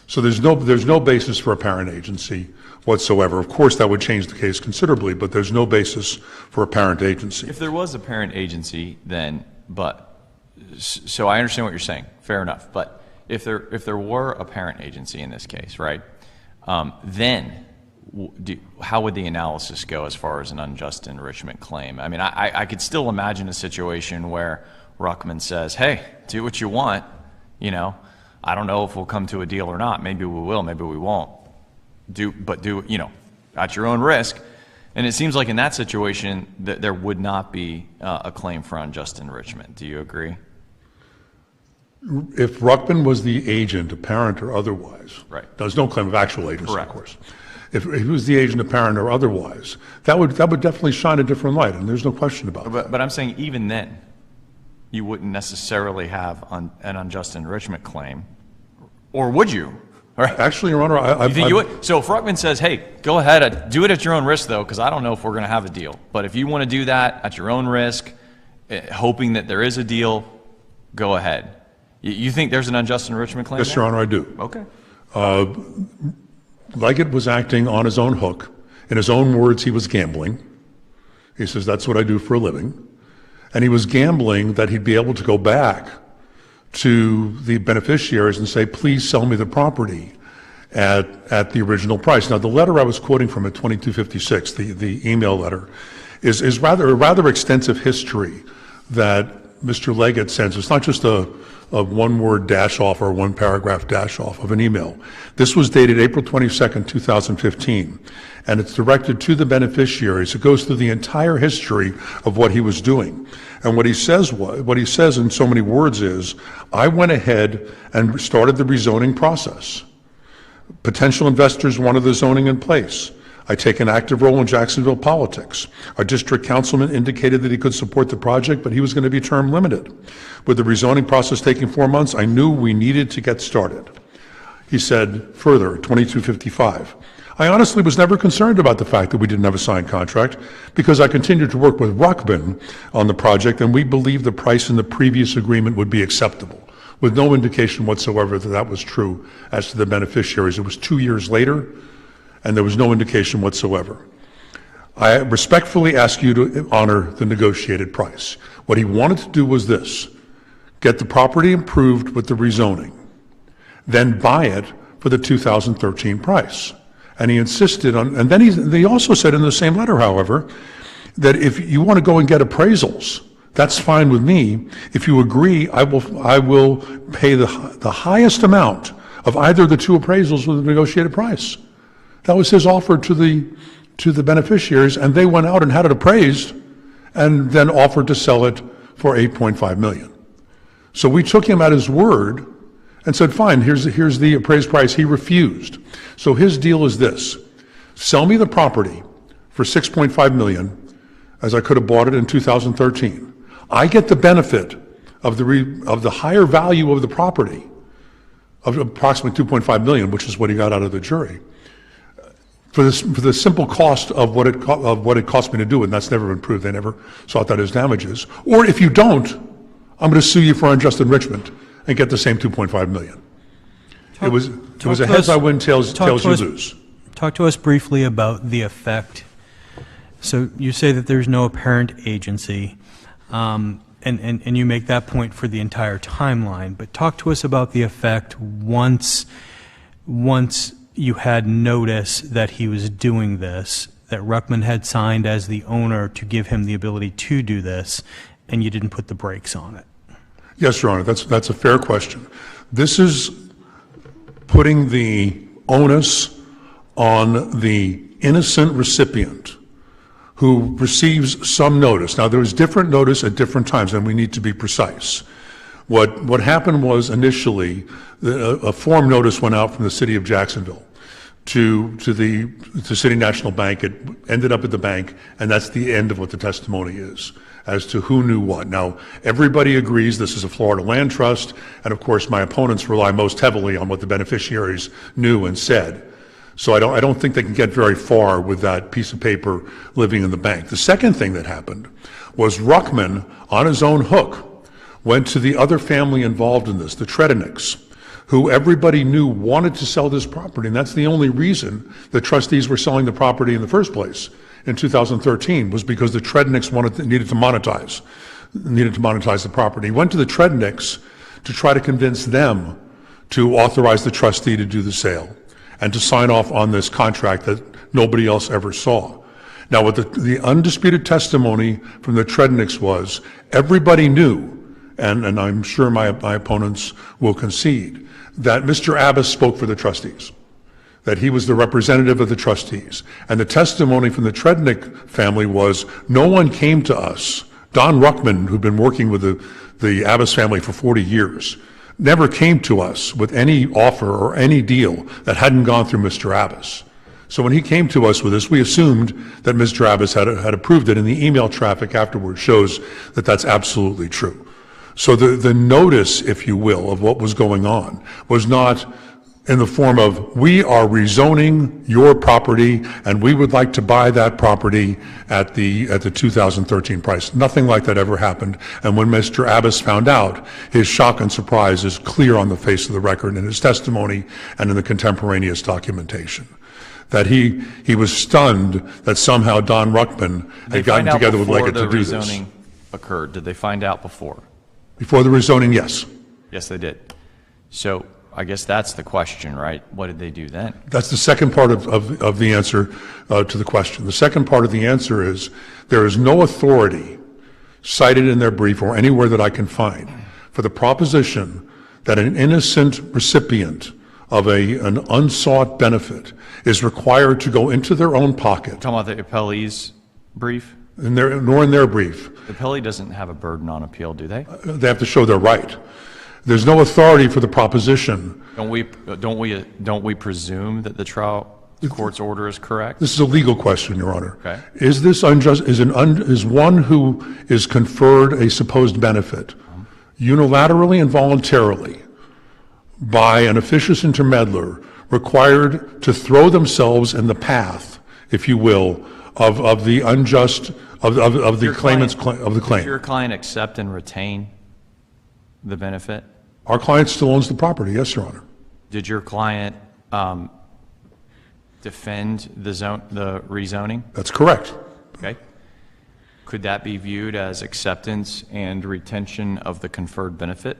[SPEAKER 7] So there's no basis for apparent agency whatsoever. Of course, that would change the case considerably, but there's no basis for apparent agency.
[SPEAKER 4] If there was apparent agency, then, so I understand what you're saying, fair enough, but if there were a parent agency in this case, right, then how would the analysis go as far as an unjust enrichment claim? I mean, I could still imagine a situation where Ruckman says, hey, do what you want, you know, I don't know if we'll come to a deal or not. Maybe we will, maybe we won't. But do, you know, at your own risk. And it seems like in that situation that there would not be a claim for unjust enrichment. Do you agree?
[SPEAKER 7] If Ruckman was the agent, apparent or otherwise,
[SPEAKER 4] Right.
[SPEAKER 7] There's no claim of actual agency,
[SPEAKER 4] Correct.
[SPEAKER 7] of course. If he was the agent, apparent or otherwise, that would definitely shine a different light, and there's no question about it.
[SPEAKER 4] But I'm saying even then, you wouldn't necessarily have an unjust enrichment claim, or would you? Right.
[SPEAKER 7] Actually, Your Honor,
[SPEAKER 4] You think you would? So if Ruckman says, hey, go ahead, do it at your own risk, though, because I don't know if we're going to have a deal. But if you want to do that at your own risk, hoping that there is a deal, go ahead. You think there's an unjust enrichment claim?
[SPEAKER 7] Yes, Your Honor, I do.
[SPEAKER 4] Okay.
[SPEAKER 7] Leggett was acting on his own hook. In his own words, he was gambling. He says, that's what I do for a living. And he was gambling that he'd be able to go back to the beneficiaries and say, please sell me the property at the original price. Now, the letter I was quoting from at 2256, the email letter, is a rather extensive history that Mr. Leggett sends. It's not just a one-word dash-off or one-paragraph dash-off of an email. This was dated April 22nd, 2015, and it's directed to the beneficiaries. It goes through the entire history of what he was doing. And what he says in so many words is, I went ahead and started the rezoning process. Potential investors wanted the zoning in place. I take an active role in Jacksonville politics. Our district councilman indicated that he could support the project, but he was going to be term limited. With the rezoning process taking 4 months, I knew we needed to get started. He said further, 2255, I honestly was never concerned about the fact that we didn't have a signed contract because I continued to work with Ruckman on the project, and we believed the price in the previous agreement would be acceptable, with no indication whatsoever that that was true as to the beneficiaries. It was 2 years later, and there was no indication whatsoever. I respectfully ask you to honor the negotiated price. What he wanted to do was this: get the property improved with the rezoning, then buy it for the 2013 price. And he insisted on, and then he also said in the same letter, however, that if you want to go and get appraisals, that's fine with me. If you agree, I will pay the highest amount of either of the two appraisals with the negotiated price. That was his offer to the beneficiaries, and they went out and had it appraised and then offered to sell it for $8.5 million. So we took him at his word and said, fine, here's the appraised price. He refused. So his deal is this: sell me the property for $6.5 million, as I could have bought it in 2013. I get the benefit of the higher value of the property of approximately $2.5 million, which is what he got out of the jury, for the simple cost of what it cost me to do it, and that's never been proved. They never sought that as damages. Or if you don't, I'm going to sue you for unjust enrichment and get the same $2.5 million. It was a heads I win, tails you lose.
[SPEAKER 5] Talk to us briefly about the effect. So you say that there's no apparent agency, and you make that point for the entire timeline, but talk to us about the effect once you had notice that he was doing this, that Ruckman had signed as the owner to give him the ability to do this, and you didn't put the brakes on it.
[SPEAKER 7] Yes, Your Honor, that's a fair question. This is putting the onus on the innocent recipient who receives some notice. Now, there was different notice at different times, and we need to be precise. What happened was initially a form notice went out from the city of Jacksonville to City National Bank. It ended up at the bank, and that's the end of what the testimony is as to who knew what. Now, everybody agrees this is a Florida land trust, and of course my opponents rely most heavily on what the beneficiaries knew and said. So I don't think they can get very far with that piece of paper living in the bank. The second thing that happened was Ruckman, on his own hook, went to the other family involved in this, the Tredenicks, who everybody knew wanted to sell this property, and that's the only reason the trustees were selling the property in the first place in 2013, was because the Tredenicks needed to monetize the property. He went to the Tredenicks to try to convince them to authorize the trustee to do the sale and to sign off on this contract that nobody else ever saw. Now, what the undisputed testimony from the Trednicks was, everybody knew, and I'm sure my opponents will concede, that Mr. Abbas spoke for the trustees, that he was the representative of the trustees. And the testimony from the Trednick family was, no one came to us. Don Ruckman, who'd been working with the Abbas family for 40 years, never came to us with any offer or any deal that hadn't gone through Mr. Abbas. So when he came to us with this, we assumed that Mr. Abbas had approved it, and the email traffic afterwards shows that that's absolutely true. So the notice, if you will, of what was going on was not in the form of, we are rezoning your property and we would like to buy that property at the 2013 price. Nothing like that ever happened. And when Mr. Abbas found out, his shock and surprise is clear on the face of the record in his testimony and in the contemporaneous documentation. That he was stunned that somehow Don Ruckman had gotten together with Leggett to do this.
[SPEAKER 4] Before the rezoning occurred, did they find out before?
[SPEAKER 7] Before the rezoning, yes.
[SPEAKER 4] Yes, they did. So I guess that's the question, right? What did they do then?
[SPEAKER 7] That's the second part of the answer to the question. The second part of the answer is there is no authority cited in their brief or anywhere that I can find for the proposition that an innocent recipient of an unsought benefit is required to go into their own pocket.
[SPEAKER 4] Talking about the Appellee's brief?
[SPEAKER 7] Nor in their brief.
[SPEAKER 4] The Appellee doesn't have a burden on appeal, do they?
[SPEAKER 7] They have to show they're right. There's no authority for the proposition.
[SPEAKER 4] Don't we presume that the trial court's order is correct?
[SPEAKER 7] This is a legal question, Your Honor.
[SPEAKER 4] Okay.
[SPEAKER 7] Is this unjust? Is one who is conferred a supposed benefit unilaterally and voluntarily by an officious intermeddler required to throw themselves in the path, if you will, of the unjust of the claimant's of the claim?
[SPEAKER 4] Did your client accept and retain the benefit?
[SPEAKER 7] Our client still owns the property, yes, Your Honor.
[SPEAKER 4] Did your client defend the rezoning?
[SPEAKER 7] That's correct.
[SPEAKER 4] Okay. Could that be viewed as acceptance and retention of the conferred benefit?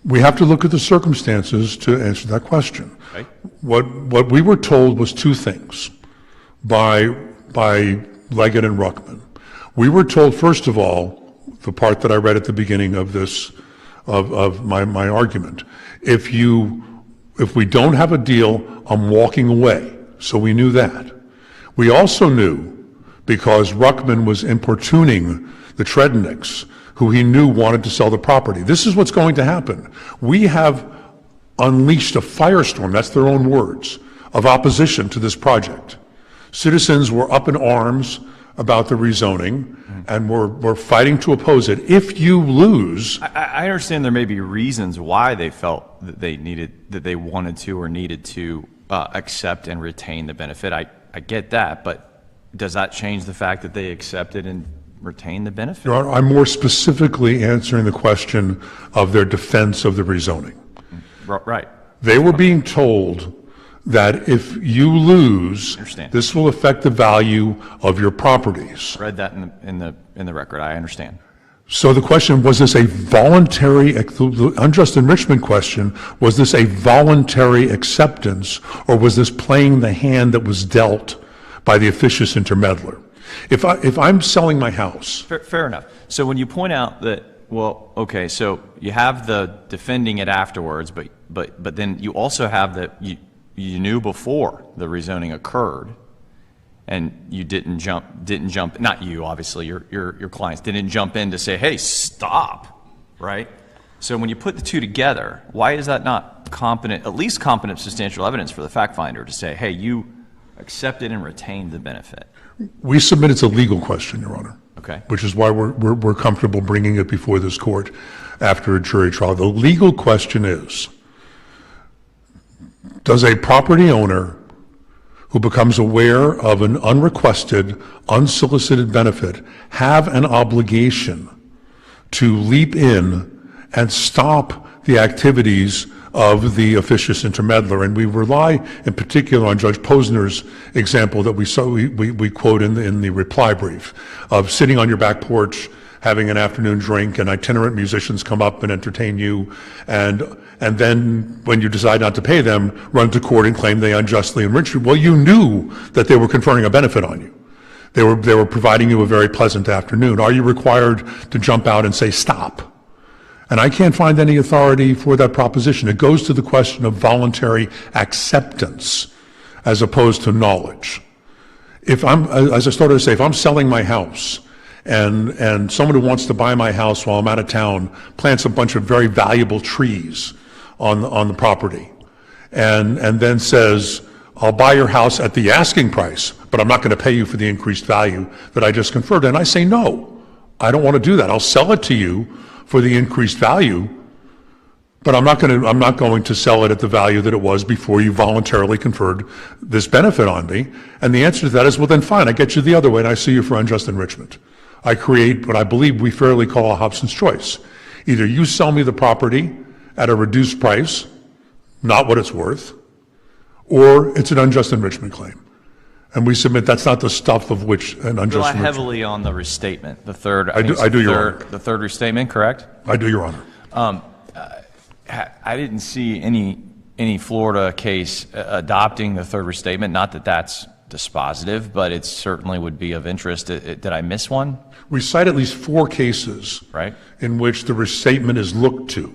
[SPEAKER 7] We have to look at the circumstances to answer that question.
[SPEAKER 4] Okay.
[SPEAKER 7] What we were told was two things by Leggett and Ruckman. We were told, first of all, the part that I read at the beginning of this, of my argument, if we don't have a deal, I'm walking away. So we knew that. We also knew, because Ruckman was importuning the Trednicks, who he knew wanted to sell the property. This is what's going to happen. We have unleashed a firestorm, that's their own words, of opposition to this project. Citizens were up in arms about the rezoning, and we're fighting to oppose it. If you lose...
[SPEAKER 4] I understand there may be reasons why they felt that they wanted to or needed to accept and retain the benefit. I get that, but does that change the fact that they accepted and retained the benefit?
[SPEAKER 7] Your Honor, I'm more specifically answering the question of their defense of the rezoning.
[SPEAKER 4] Right.
[SPEAKER 7] They were being told that if you lose, this will affect the value of your properties.
[SPEAKER 4] I read that in the record. I understand.
[SPEAKER 7] So the question, was this a voluntary, the unjust enrichment question, was this a voluntary acceptance, or was this playing the hand that was dealt by the officious intermeddler? If I'm selling my house...
[SPEAKER 4] Fair enough. So when you point out that, well, okay, so you have the defending it afterwards, but then you also have that you knew before the rezoning occurred, and you didn't jump, not you, obviously, your clients didn't jump in to say, hey, stop, right? So when you put the two together, why is that not competent, at least competent substantial evidence for the fact finder to say, hey, you accepted and retained the benefit?
[SPEAKER 7] We submit it's a legal question, Your Honor.
[SPEAKER 4] Okay.
[SPEAKER 7] Which is why we're comfortable bringing it before this court after a jury trial. The legal question is, does a property owner who becomes aware of an unrequested, unsolicited benefit have an obligation to leap in and stop the activities of the officious intermeddler? And we rely in particular on Judge Posner's example that we quote in the reply brief of sitting on your back porch having an afternoon drink, and itinerant musicians come up and entertain you, and then when you decide not to pay them, run to court and claim they unjustly enriched you. Well, you knew that they were conferring a benefit on you. They were providing you a very pleasant afternoon. Are you required to jump out and say, stop? And I can't find any authority for that proposition. It goes to the question of voluntary acceptance as opposed to knowledge. If I'm, as I started to say, if I'm selling my house and someone who wants to buy my house while I'm out of town plants a bunch of very valuable trees on the property and then says, I'll buy your house at the asking price, but I'm not going to pay you for the increased value that I just conferred. And I say, no, I don't want to do that. I'll sell it to you for the increased value, but I'm not going to sell it at the value that it was before you voluntarily conferred this benefit on me. And the answer to that is, well, then fine, I get you the other way and I sue you for unjust enrichment. I create what I believe we fairly call a Hobson's choice. Either you sell me the property at a reduced price, not what it's worth, or it's an unjust enrichment claim. And we submit that's not the stuff of which an unjust
[SPEAKER 4] Rely
[SPEAKER 7] enrichment.
[SPEAKER 4] heavily on the restatement, the third.
[SPEAKER 7] I do, Your Honor.
[SPEAKER 4] The third restatement, correct?
[SPEAKER 7] I do, Your Honor.
[SPEAKER 4] I didn't see any Florida case adopting the third restatement. Not that that's dispositive, but it certainly would be of interest. Did I miss one?
[SPEAKER 7] We cite at least 4 cases
[SPEAKER 4] Right.
[SPEAKER 7] in which the restatement is looked to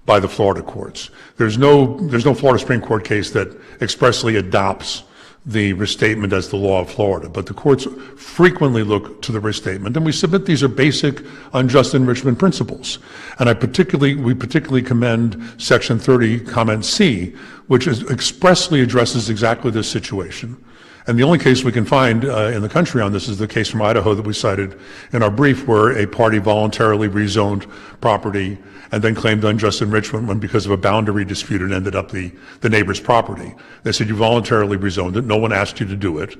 [SPEAKER 7] by the Florida courts. There's no Florida Supreme Court case that expressly adopts the restatement as the law of Florida, but the courts frequently look to the restatement, and we submit these are basic unjust enrichment principles. And we particularly commend Section 30, Comment C, which expressly addresses exactly this situation. And the only case we can find in the country on this is the case from Idaho that we cited in our brief, where a party voluntarily rezoned property and then claimed unjust enrichment when, because of a boundary dispute, it ended up the neighbor's property. They said, you voluntarily rezoned it, no one asked you to do it,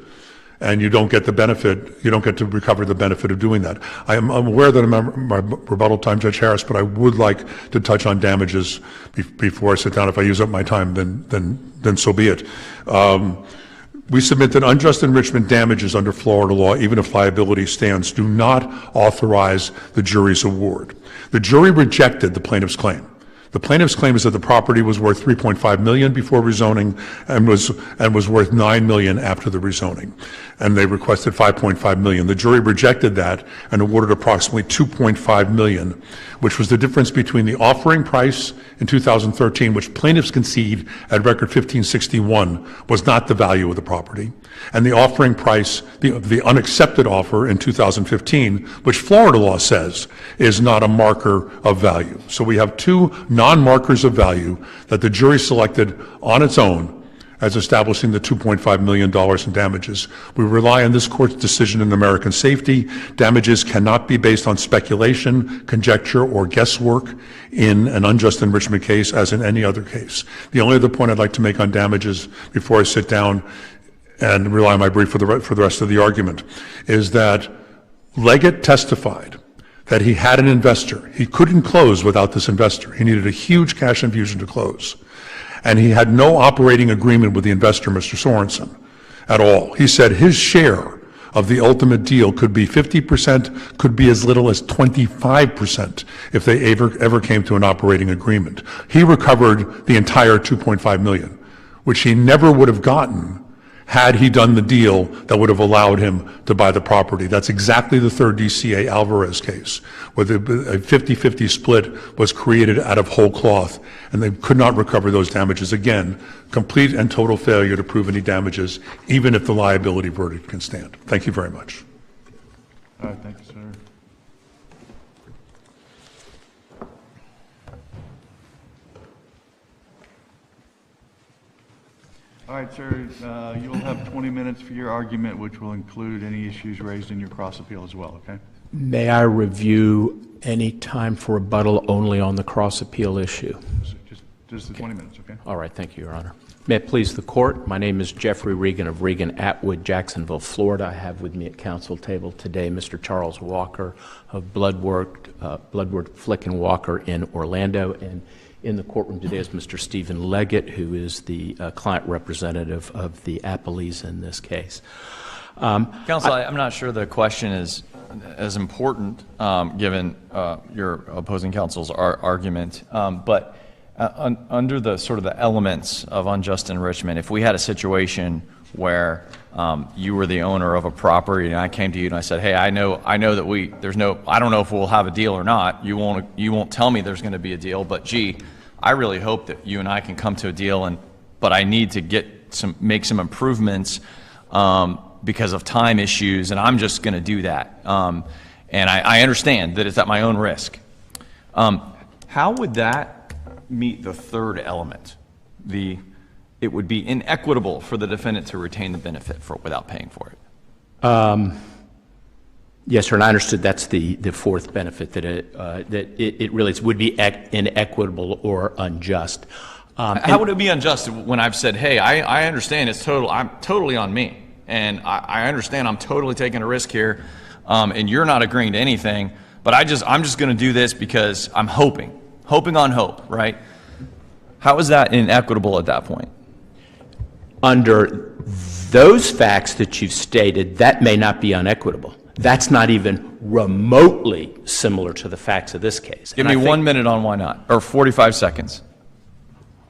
[SPEAKER 7] and you don't get the benefit, you don't get to recover the benefit of doing that. I'm aware that I'm at my rebuttal time, Judge Harris, but I would like to touch on damages before I sit down. If I use up my time, then so be it. We submit that unjust enrichment damages under Florida law, even if liability stands, do not authorize the jury's award. The jury rejected the plaintiff's claim. The plaintiff's claim is that the property was worth $3.5 million before rezoning and was worth $9 million after the rezoning. And they requested $5.5 million. The jury rejected that and awarded approximately $2.5 million, which was the difference between the offering price in 2013, which plaintiffs concede at record 1561 was not the value of the property, and the offering price, the unaccepted offer in 2015, which Florida law says is not a marker of value. So we have 2 non-markers of value that the jury selected on its own as establishing the $2.5 million in damages. We rely on this court's decision in American Safety. Damages cannot be based on speculation, conjecture, or guesswork in an unjust enrichment case as in any other case. The only other point I'd like to make on damages before I sit down and rely on my brief for the rest of the argument is that Leggett testified that he had an investor. He couldn't close without this investor. He needed a huge cash infusion to close. And he had no operating agreement with the investor, Mr. Sorensen, at all. He said his share of the ultimate deal could be 50%, could be as little as 25% if they ever came to an operating agreement. He recovered the entire $2.5 million, which he never would have gotten had he done the deal that would have allowed him to buy the property. That's exactly the 3rd DCA Alvarez case, where a 50-50 split was created out of whole cloth, and they could not recover those damages. Again, complete and total failure to prove any damages, even if the liability verdict can stand. Thank you very much.
[SPEAKER 2] All right, thank you, sir. All right, sir, you'll have 20 minutes for your argument, which will include any issues raised in your cross appeal as well, okay?
[SPEAKER 8] May I review any time for rebuttal only on the cross appeal issue?
[SPEAKER 2] Just the 20 minutes, okay?
[SPEAKER 8] All right, thank you, Your Honor. May it please the court, my name is Jeffrey Regan of Regan Atwood, Jacksonville, Florida. I have with me at council table today Mr. Charles Walker of Bloodworth Flick and Walker in Orlando, and in the courtroom today is Mr. Stephen Leggett, who is the client representative of the Appellees in this case.
[SPEAKER 4] Counsel, I'm not sure the question is as important, given your opposing counsel's argument. But under the sort of the elements of unjust enrichment, if we had a situation where you were the owner of a property and I came to you and I said, hey, I know that I don't know if we'll have a deal or not. You won't tell me there's going to be a deal, but gee, I really hope that you and I can come to a deal, but I need to make some improvements because of time issues, and I'm just going to do that. And I understand that it's at my own risk. How would that meet the third element? It would be inequitable for the defendant to retain the benefit without paying for it.
[SPEAKER 8] Yes, sir, and I understood that's the fourth benefit, that it really would be inequitable or unjust.
[SPEAKER 4] How would it be unjust when I've said, hey, I understand I'm totally on me, and I understand I'm totally taking a risk here, and you're not agreeing to anything, but I'm just going to do this because I'm hoping on hope, right? How is that inequitable at that point?
[SPEAKER 8] Under those facts that you've stated, that may not be unequitable. That's not even remotely similar to the facts of this case.
[SPEAKER 4] Give me 1 minute on why not, or 45 seconds.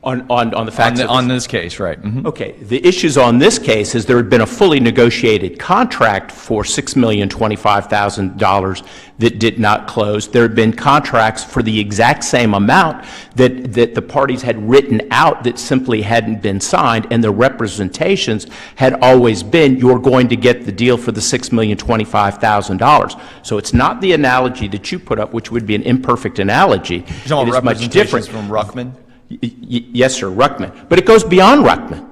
[SPEAKER 8] On the facts
[SPEAKER 4] on this case, right? Mm-hmm.
[SPEAKER 8] Okay. The issues on this case is there had been a fully negotiated contract for $6,025,000 that did not close. There had been contracts for the exact same amount that the parties had written out that simply hadn't been signed, and the representations had always been, you're going to get the deal for the $6,025,000. So it's not the analogy that you put up, which would be an imperfect analogy.
[SPEAKER 4] You're talking about
[SPEAKER 8] much different
[SPEAKER 4] from Ruckman?
[SPEAKER 8] Yes, sir, Ruckman. But it goes beyond Ruckman,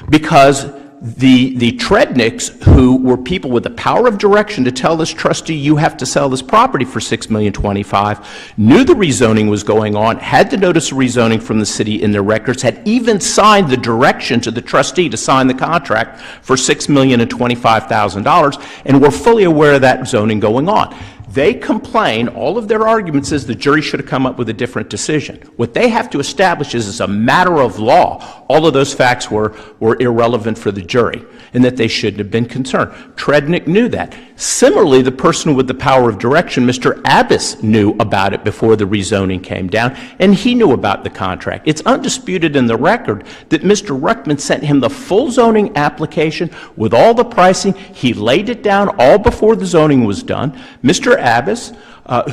[SPEAKER 8] because the Trednicks, who were people with the power of direction to tell this trustee, you have to sell this property for $6,025,000, knew the rezoning was going on, had the notice of rezoning from the city in their records, had even signed the direction to the trustee to sign the contract for $6,025,000, and were fully aware of that zoning going on. They complain, all of their arguments is the jury should have come up with a different decision. What they have to establish is, as a matter of law, all of those facts were irrelevant for the jury, and that they shouldn't have been concerned. Trednick knew that. Similarly, the person with the power of direction, Mr. Abbas, knew about it before the rezoning came down, and he knew about the contract. It's undisputed in the record that Mr. Ruckman sent him the full zoning application with all the pricing. He laid it down all before the zoning was done. Mr. Abbas,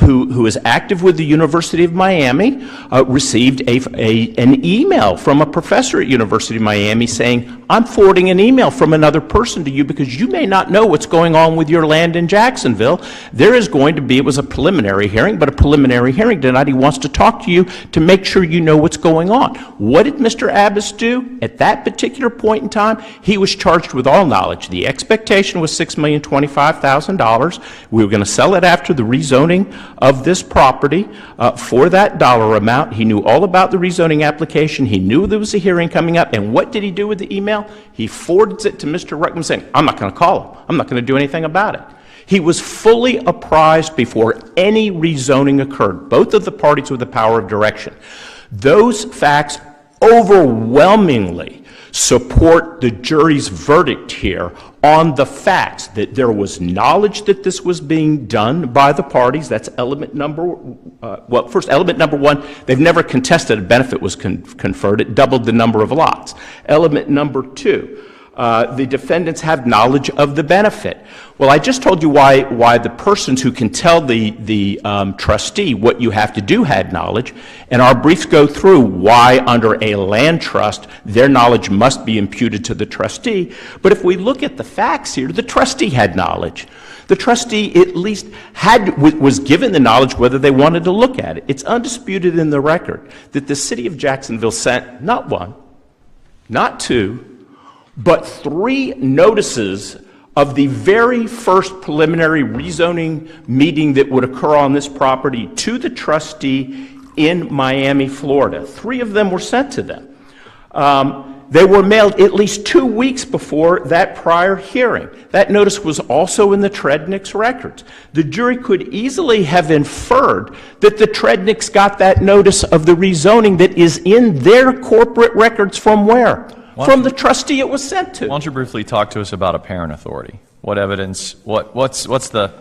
[SPEAKER 8] who is active with the University of Miami, received an email from a professor at University of Miami saying, I'm forwarding an email from another person to you because you may not know what's going on with your land in Jacksonville. There is going to be, it was a preliminary hearing, but a preliminary hearing tonight. He wants to talk to you to make sure you know what's going on. What did Mr. Abbas do? At that particular point in time, he was charged with all knowledge. The expectation was $6,025,000. We were going to sell it after the rezoning of this property for that dollar amount. He knew all about the rezoning application. He knew there was a hearing coming up. And what did he do with the email? He forwards it to Mr. Ruckman saying, I'm not going to call him. I'm not going to do anything about it. He was fully apprised before any rezoning occurred, both of the parties with the power of direction. Those facts overwhelmingly support the jury's verdict here on the facts that there was knowledge that this was being done by the parties. That's element number, first, element number one, they've never contested a benefit was conferred. It doubled the number of lots. Element number two, the defendants have knowledge of the benefit. Well, I just told you why the persons who can tell the trustee what you have to do had knowledge, and our briefs go through why under a land trust their knowledge must be imputed to the trustee. But if we look at the facts here, the trustee had knowledge. The trustee at least was given the knowledge whether they wanted to look at it. It's undisputed in the record that the city of Jacksonville sent not one, not two, but 3 notices of the very first preliminary rezoning meeting that would occur on this property to the trustee in Miami, Florida. 3 of them were sent to them. They were mailed at least 2 weeks before that prior hearing. That notice was also in the Trednick's records. The jury could easily have inferred that the Trednicks got that notice of the rezoning that is in their corporate records from where? From the trustee it was sent to.
[SPEAKER 4] Why don't you briefly talk to us about apparent authority? What evidence, what's the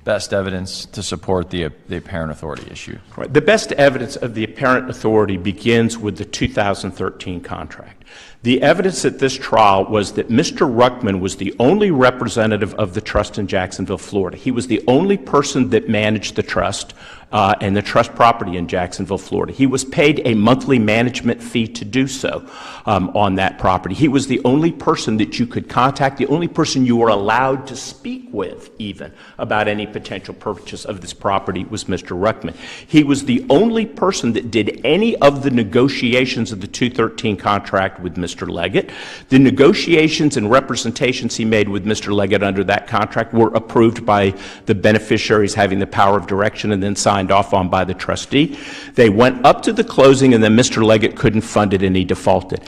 [SPEAKER 4] best evidence to support the apparent authority issue?
[SPEAKER 8] Right. The best evidence of the apparent authority begins with the 2013 contract. The evidence at this trial was that Mr. Ruckman was the only representative of the trust in Jacksonville, Florida. He was the only person that managed the trust and the trust property in Jacksonville, Florida. He was paid a monthly management fee to do so on that property. He was the only person that you could contact, the only person you were allowed to speak with even about any potential purchase of this property was Mr. Ruckman. He was the only person that did any of the negotiations of the 2013 contract with Mr. Leggett. The negotiations and representations he made with Mr. Leggett under that contract were approved by the beneficiaries having the power of direction and then signed off on by the trustee. They went up to the closing, and then Mr. Leggett couldn't fund it, and he defaulted.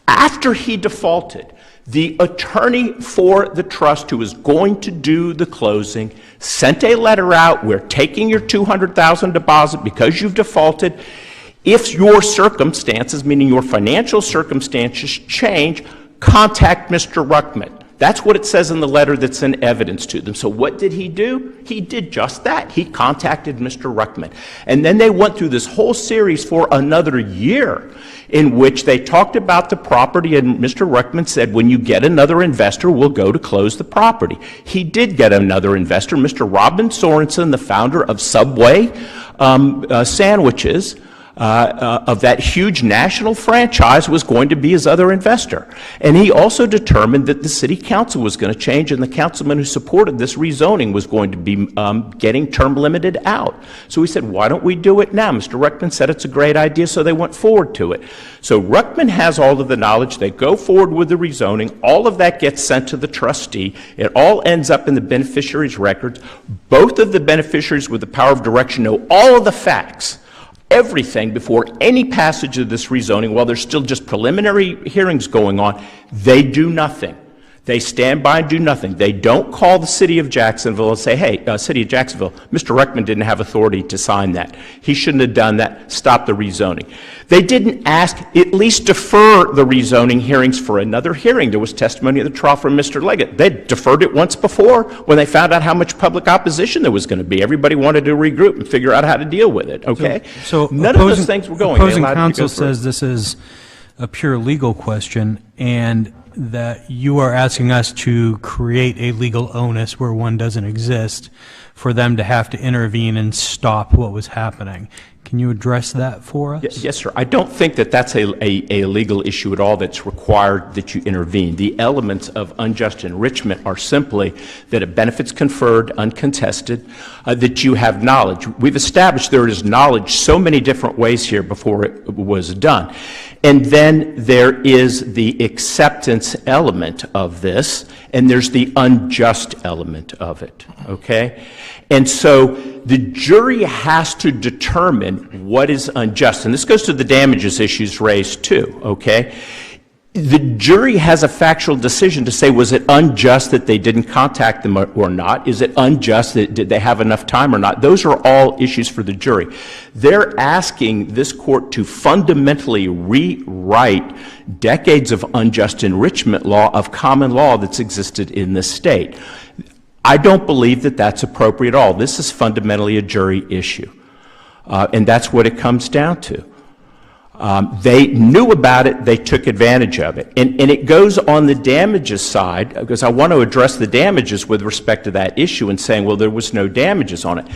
[SPEAKER 8] After he defaulted, the attorney for the trust who was going to do the closing sent a letter out, we're taking your $200,000 deposit because you've defaulted. If your circumstances, meaning your financial circumstances, change, contact Mr. Ruckman. That's what it says in the letter that's in evidence to them. So what did he do? He did just that. He contacted Mr. Ruckman. And then they went through this whole series for another year in which they talked about the property, and Mr. Ruckman said, when you get another investor, we'll go to close the property. He did get another investor, Mr. Robin Sorensen, the founder of Subway sandwiches, of that huge national franchise, was going to be his other investor. And he also determined that the city council was going to change, and the councilman who supported this rezoning was going to be getting term limited out. So he said, why don't we do it now? Mr. Ruckman said it's a great idea, so they went forward to it. So Ruckman has all of the knowledge. They go forward with the rezoning. All of that gets sent to the trustee. It all ends up in the beneficiaries' records. Both of the beneficiaries with the power of direction know all of the facts, everything, before any passage of this rezoning. While there's still just preliminary hearings going on, they do nothing. They stand by and do nothing. They don't call the city of Jacksonville and say, hey, city of Jacksonville, Mr. Ruckman didn't have authority to sign that. He shouldn't have done that. Stop the rezoning. They didn't ask, at least defer the rezoning hearings for another hearing. There was testimony at the trial from Mr. Leggett. They deferred it once before when they found out how much public opposition there was going to be. Everybody wanted to regroup and figure out how to deal with it, okay?
[SPEAKER 5] So
[SPEAKER 8] none of those things were going.
[SPEAKER 5] Opposing counsel says this is a pure legal question, and that you are asking us to create a legal onus where one doesn't exist for them to have to intervene and stop what was happening. Can you address that for us?
[SPEAKER 8] Yes, sir. I don't think that that's a legal issue at all that's required that you intervene. The elements of unjust enrichment are simply that a benefit's conferred uncontested, that you have knowledge. We've established there is knowledge so many different ways here before it was done. And then there is the acceptance element of this, and there's the unjust element of it, okay? And so the jury has to determine what is unjust. And this goes to the damages issues raised too, okay? The jury has a factual decision to say, was it unjust that they didn't contact them or not? Is it unjust that did they have enough time or not? Those are all issues for the jury. They're asking this court to fundamentally rewrite decades of unjust enrichment law, of common law that's existed in this state. I don't believe that that's appropriate at all. This is fundamentally a jury issue. And that's what it comes down to. They knew about it, they took advantage of it. And it goes on the damages side, because I want to address the damages with respect to that issue and saying, well, there was no damages on it.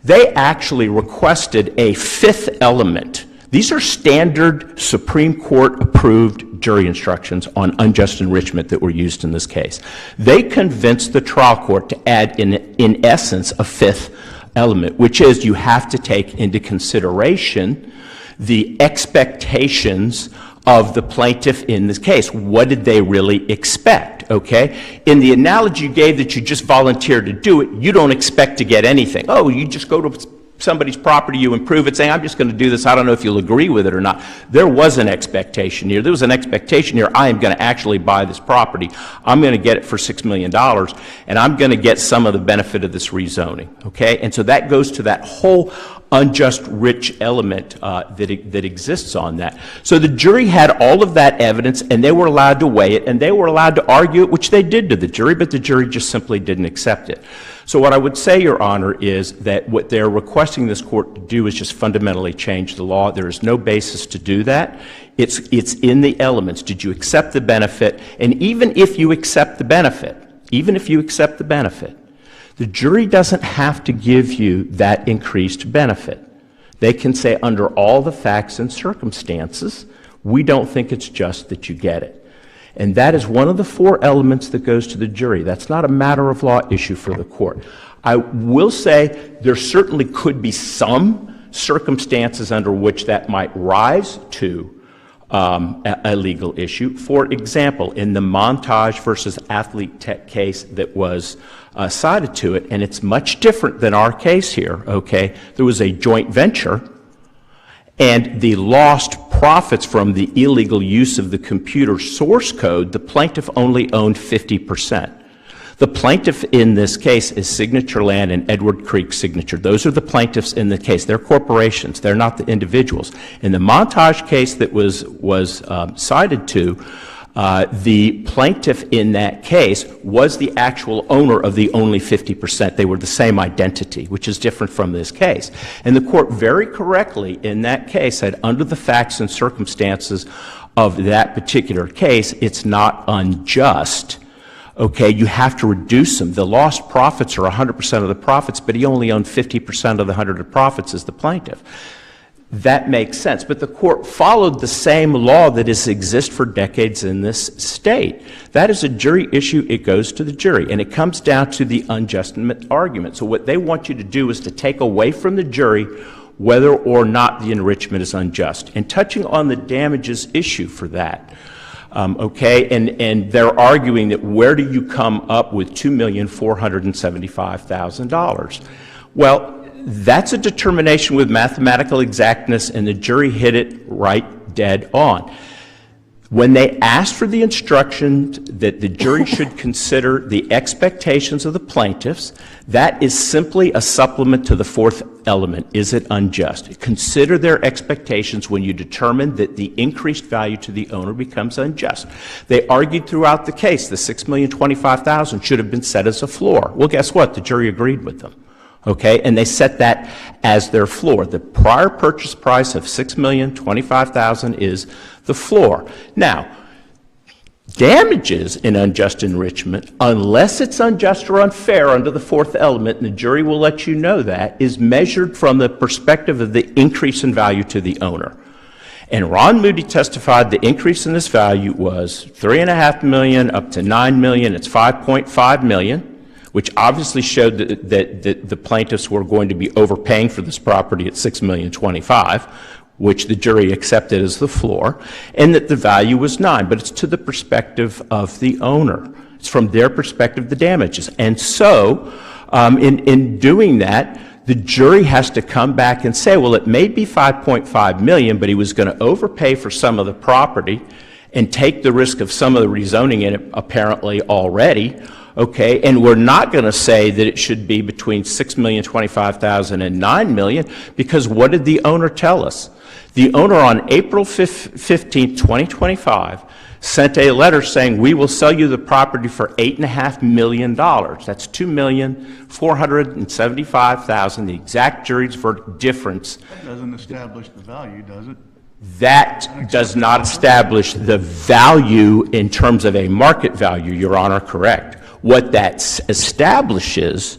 [SPEAKER 8] They actually requested a fifth element. These are standard Supreme Court approved jury instructions on unjust enrichment that were used in this case. They convinced the trial court to add, in essence, a fifth element, which is you have to take into consideration the expectations of the plaintiff in this case. What did they really expect, okay? In the analogy you gave that you just volunteered to do it, you don't expect to get anything. Oh, you just go to somebody's property, you improve it, saying, I'm just going to do this, I don't know if you'll agree with it or not. There was an expectation here. There was an expectation here, I am going to actually buy this property. I'm going to get it for $6 million, and I'm going to get some of the benefit of this rezoning, okay? And so that goes to that whole unjust rich element that exists on that. So the jury had all of that evidence, and they were allowed to weigh it, and they were allowed to argue it, which they did to the jury, but the jury just simply didn't accept it. So what I would say, Your Honor, is that what they're requesting this court to do is just fundamentally change the law. There is no basis to do that. It's in the elements. Did you accept the benefit? And even if you accept the benefit, the jury doesn't have to give you that increased benefit. They can say, under all the facts and circumstances, we don't think it's just that you get it. And that is one of the 4 elements that goes to the jury. That's not a matter of law issue for the court. I will say there certainly could be some circumstances under which that might rise to a legal issue. For example, in the Montage versus Athlete Tech case that was cited to it, and it's much different than our case here, okay? There was a joint venture, and the lost profits from the illegal use of the computer source code, the plaintiff only owned 50%. The plaintiff in this case is Signature Land and Edward Creek Signature. Those are the plaintiffs in the case. They're corporations. They're not the individuals. In the Montage case that was cited to, the plaintiff in that case was the actual owner of the only 50%. They were the same identity, which is different from this case. And the court very correctly in that case said, under the facts and circumstances of that particular case, it's not unjust. Okay, you have to reduce them. The lost profits are 100% of the profits, but he only owned 50% of the 100 profits as the plaintiff. That makes sense. But the court followed the same law that has existed for decades in this state. That is a jury issue. It goes to the jury. And it comes down to the unjustment argument. So what they want you to do is to take away from the jury whether or not the enrichment is unjust. And touching on the damages issue for that, okay, and they're arguing that where do you come up with $2,475,000? Well, that's a determination with mathematical exactness, and the jury hit it right dead on. When they asked for the instruction that the jury should consider the expectations of the plaintiffs, that is simply a supplement to the 4th element. Is it unjust? Consider their expectations when you determine that the increased value to the owner becomes unjust. They argued throughout the case the $6,025,000 should have been set as a floor. Well, guess what? The jury agreed with them. Okay, and they set that as their floor. The prior purchase price of $6,025,000 is the floor. Now, damages in unjust enrichment, unless it's unjust or unfair under the 4th element, and the jury will let you know that, is measured from the perspective of the increase in value to the owner. And Ron Moody testified the increase in this value was $3.5 million up to $9 million. It's $5.5 million. Which obviously showed that the plaintiffs were going to be overpaying for this property at $6,025,000, which the jury accepted as the floor, and that the value was $9. But it's to the perspective of the owner. It's from their perspective the damages. And so, in doing that, the jury has to come back and say, well, it may be $5.5 million, but he was going to overpay for some of the property and take the risk of some of the rezoning in it apparently already. Okay, and we're not going to say that it should be between $6,025,000 and $9 million, because what did the owner tell us? The owner on April 15, 2025, sent a letter saying, we will sell you the property for $8.5 million. That's $2,475,000, the exact jury's verdict difference.
[SPEAKER 2] That doesn't establish the value, does it?
[SPEAKER 8] That does not establish the value in terms of a market value, Your Honor, correct. What that establishes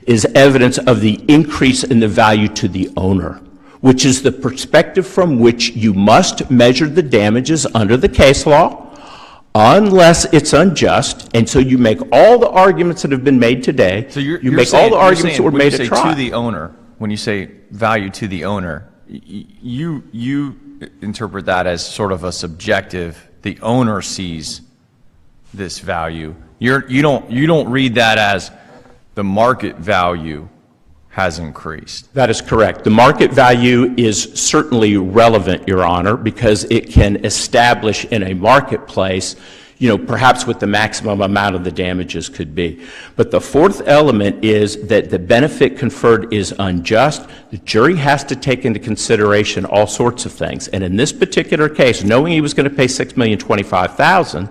[SPEAKER 8] is evidence of the increase in the value to the owner, which is the perspective from which you must measure the damages under the case law, unless it's unjust. And so you make all the arguments that have been made today.
[SPEAKER 4] So you
[SPEAKER 8] make all the arguments that were made at trial.
[SPEAKER 4] To the owner, when you say value to the owner, you interpret that as sort of a subjective. The owner sees this value. You don't read that as the market value has increased.
[SPEAKER 8] That is correct. The market value is certainly relevant, Your Honor, because it can establish in a marketplace, perhaps what the maximum amount of the damages could be. But the 4th element is that the benefit conferred is unjust. The jury has to take into consideration all sorts of things. And in this particular case, knowing he was going to pay $6,025,000,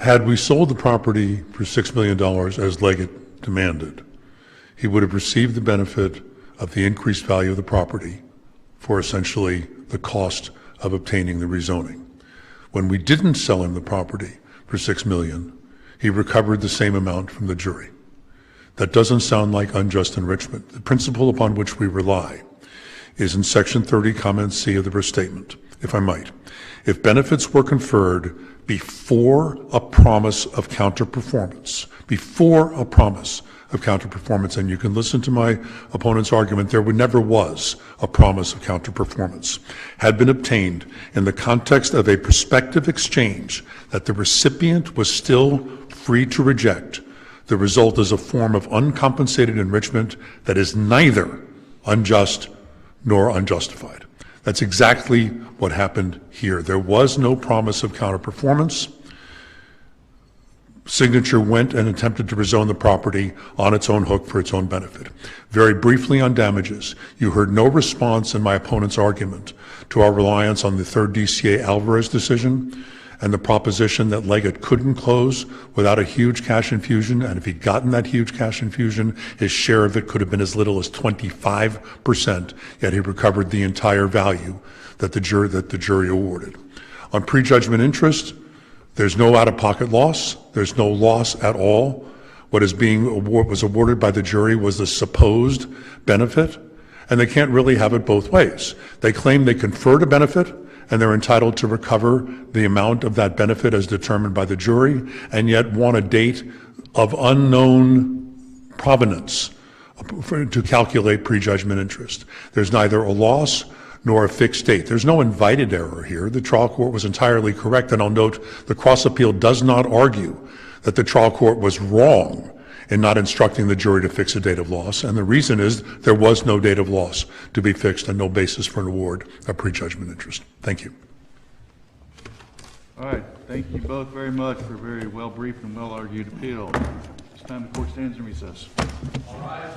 [SPEAKER 7] Had we sold the property for $6 million as Leggett demanded, he would have received the benefit of the increased value of the property for essentially the cost of obtaining the rezoning. When we didn't sell him the property for $6 million, he recovered the same amount from the jury. That doesn't sound like unjust enrichment. The principle upon which we rely is in Section 30, Comment C of the restatement, if I might. If benefits were conferred before a promise of counterperformance, and you can listen to my opponent's argument, there never was a promise of counterperformance, had been obtained in the context of a prospective exchange that the recipient was still free to reject, the result is a form of uncompensated enrichment that is neither unjust nor unjustified. That's exactly what happened here. There was no promise of counterperformance. Signature went and attempted to rezone the property on its own hook for its own benefit. Very briefly on damages, you heard no response in my opponent's argument to our reliance on the third DCA Alvarez decision and the proposition that Leggett couldn't close without a huge cash infusion, and if he'd gotten that huge cash infusion, his share of it could have been as little as 25%, yet he recovered the entire value that the jury awarded. On prejudgment interest, there's no out-of-pocket loss. There's no loss at all. What was awarded by the jury was the supposed benefit, and they can't really have it both ways. They claim they conferred a benefit, and they're entitled to recover the amount of that benefit as determined by the jury, and yet want a date of unknown provenance to calculate prejudgment interest. There's neither a loss nor a fixed date. There's no invited error here. The trial court was entirely correct, and I'll note the cross-appeal does not argue that the trial court was wrong in not instructing the jury to fix a date of loss, and the reason is there was no date of loss to be fixed and no basis for an award of prejudgment interest. Thank you.
[SPEAKER 2] All right, thank you both very much for a very well-briefed and well-argued appeal. It's time the court stands in recess.
[SPEAKER 1] All right.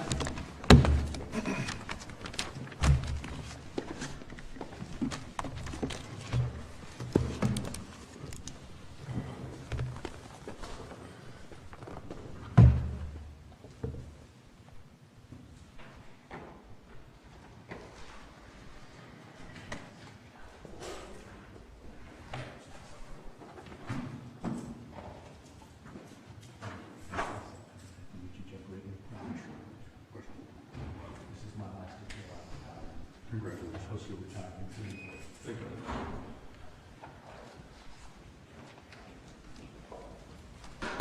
[SPEAKER 7] Congratulations.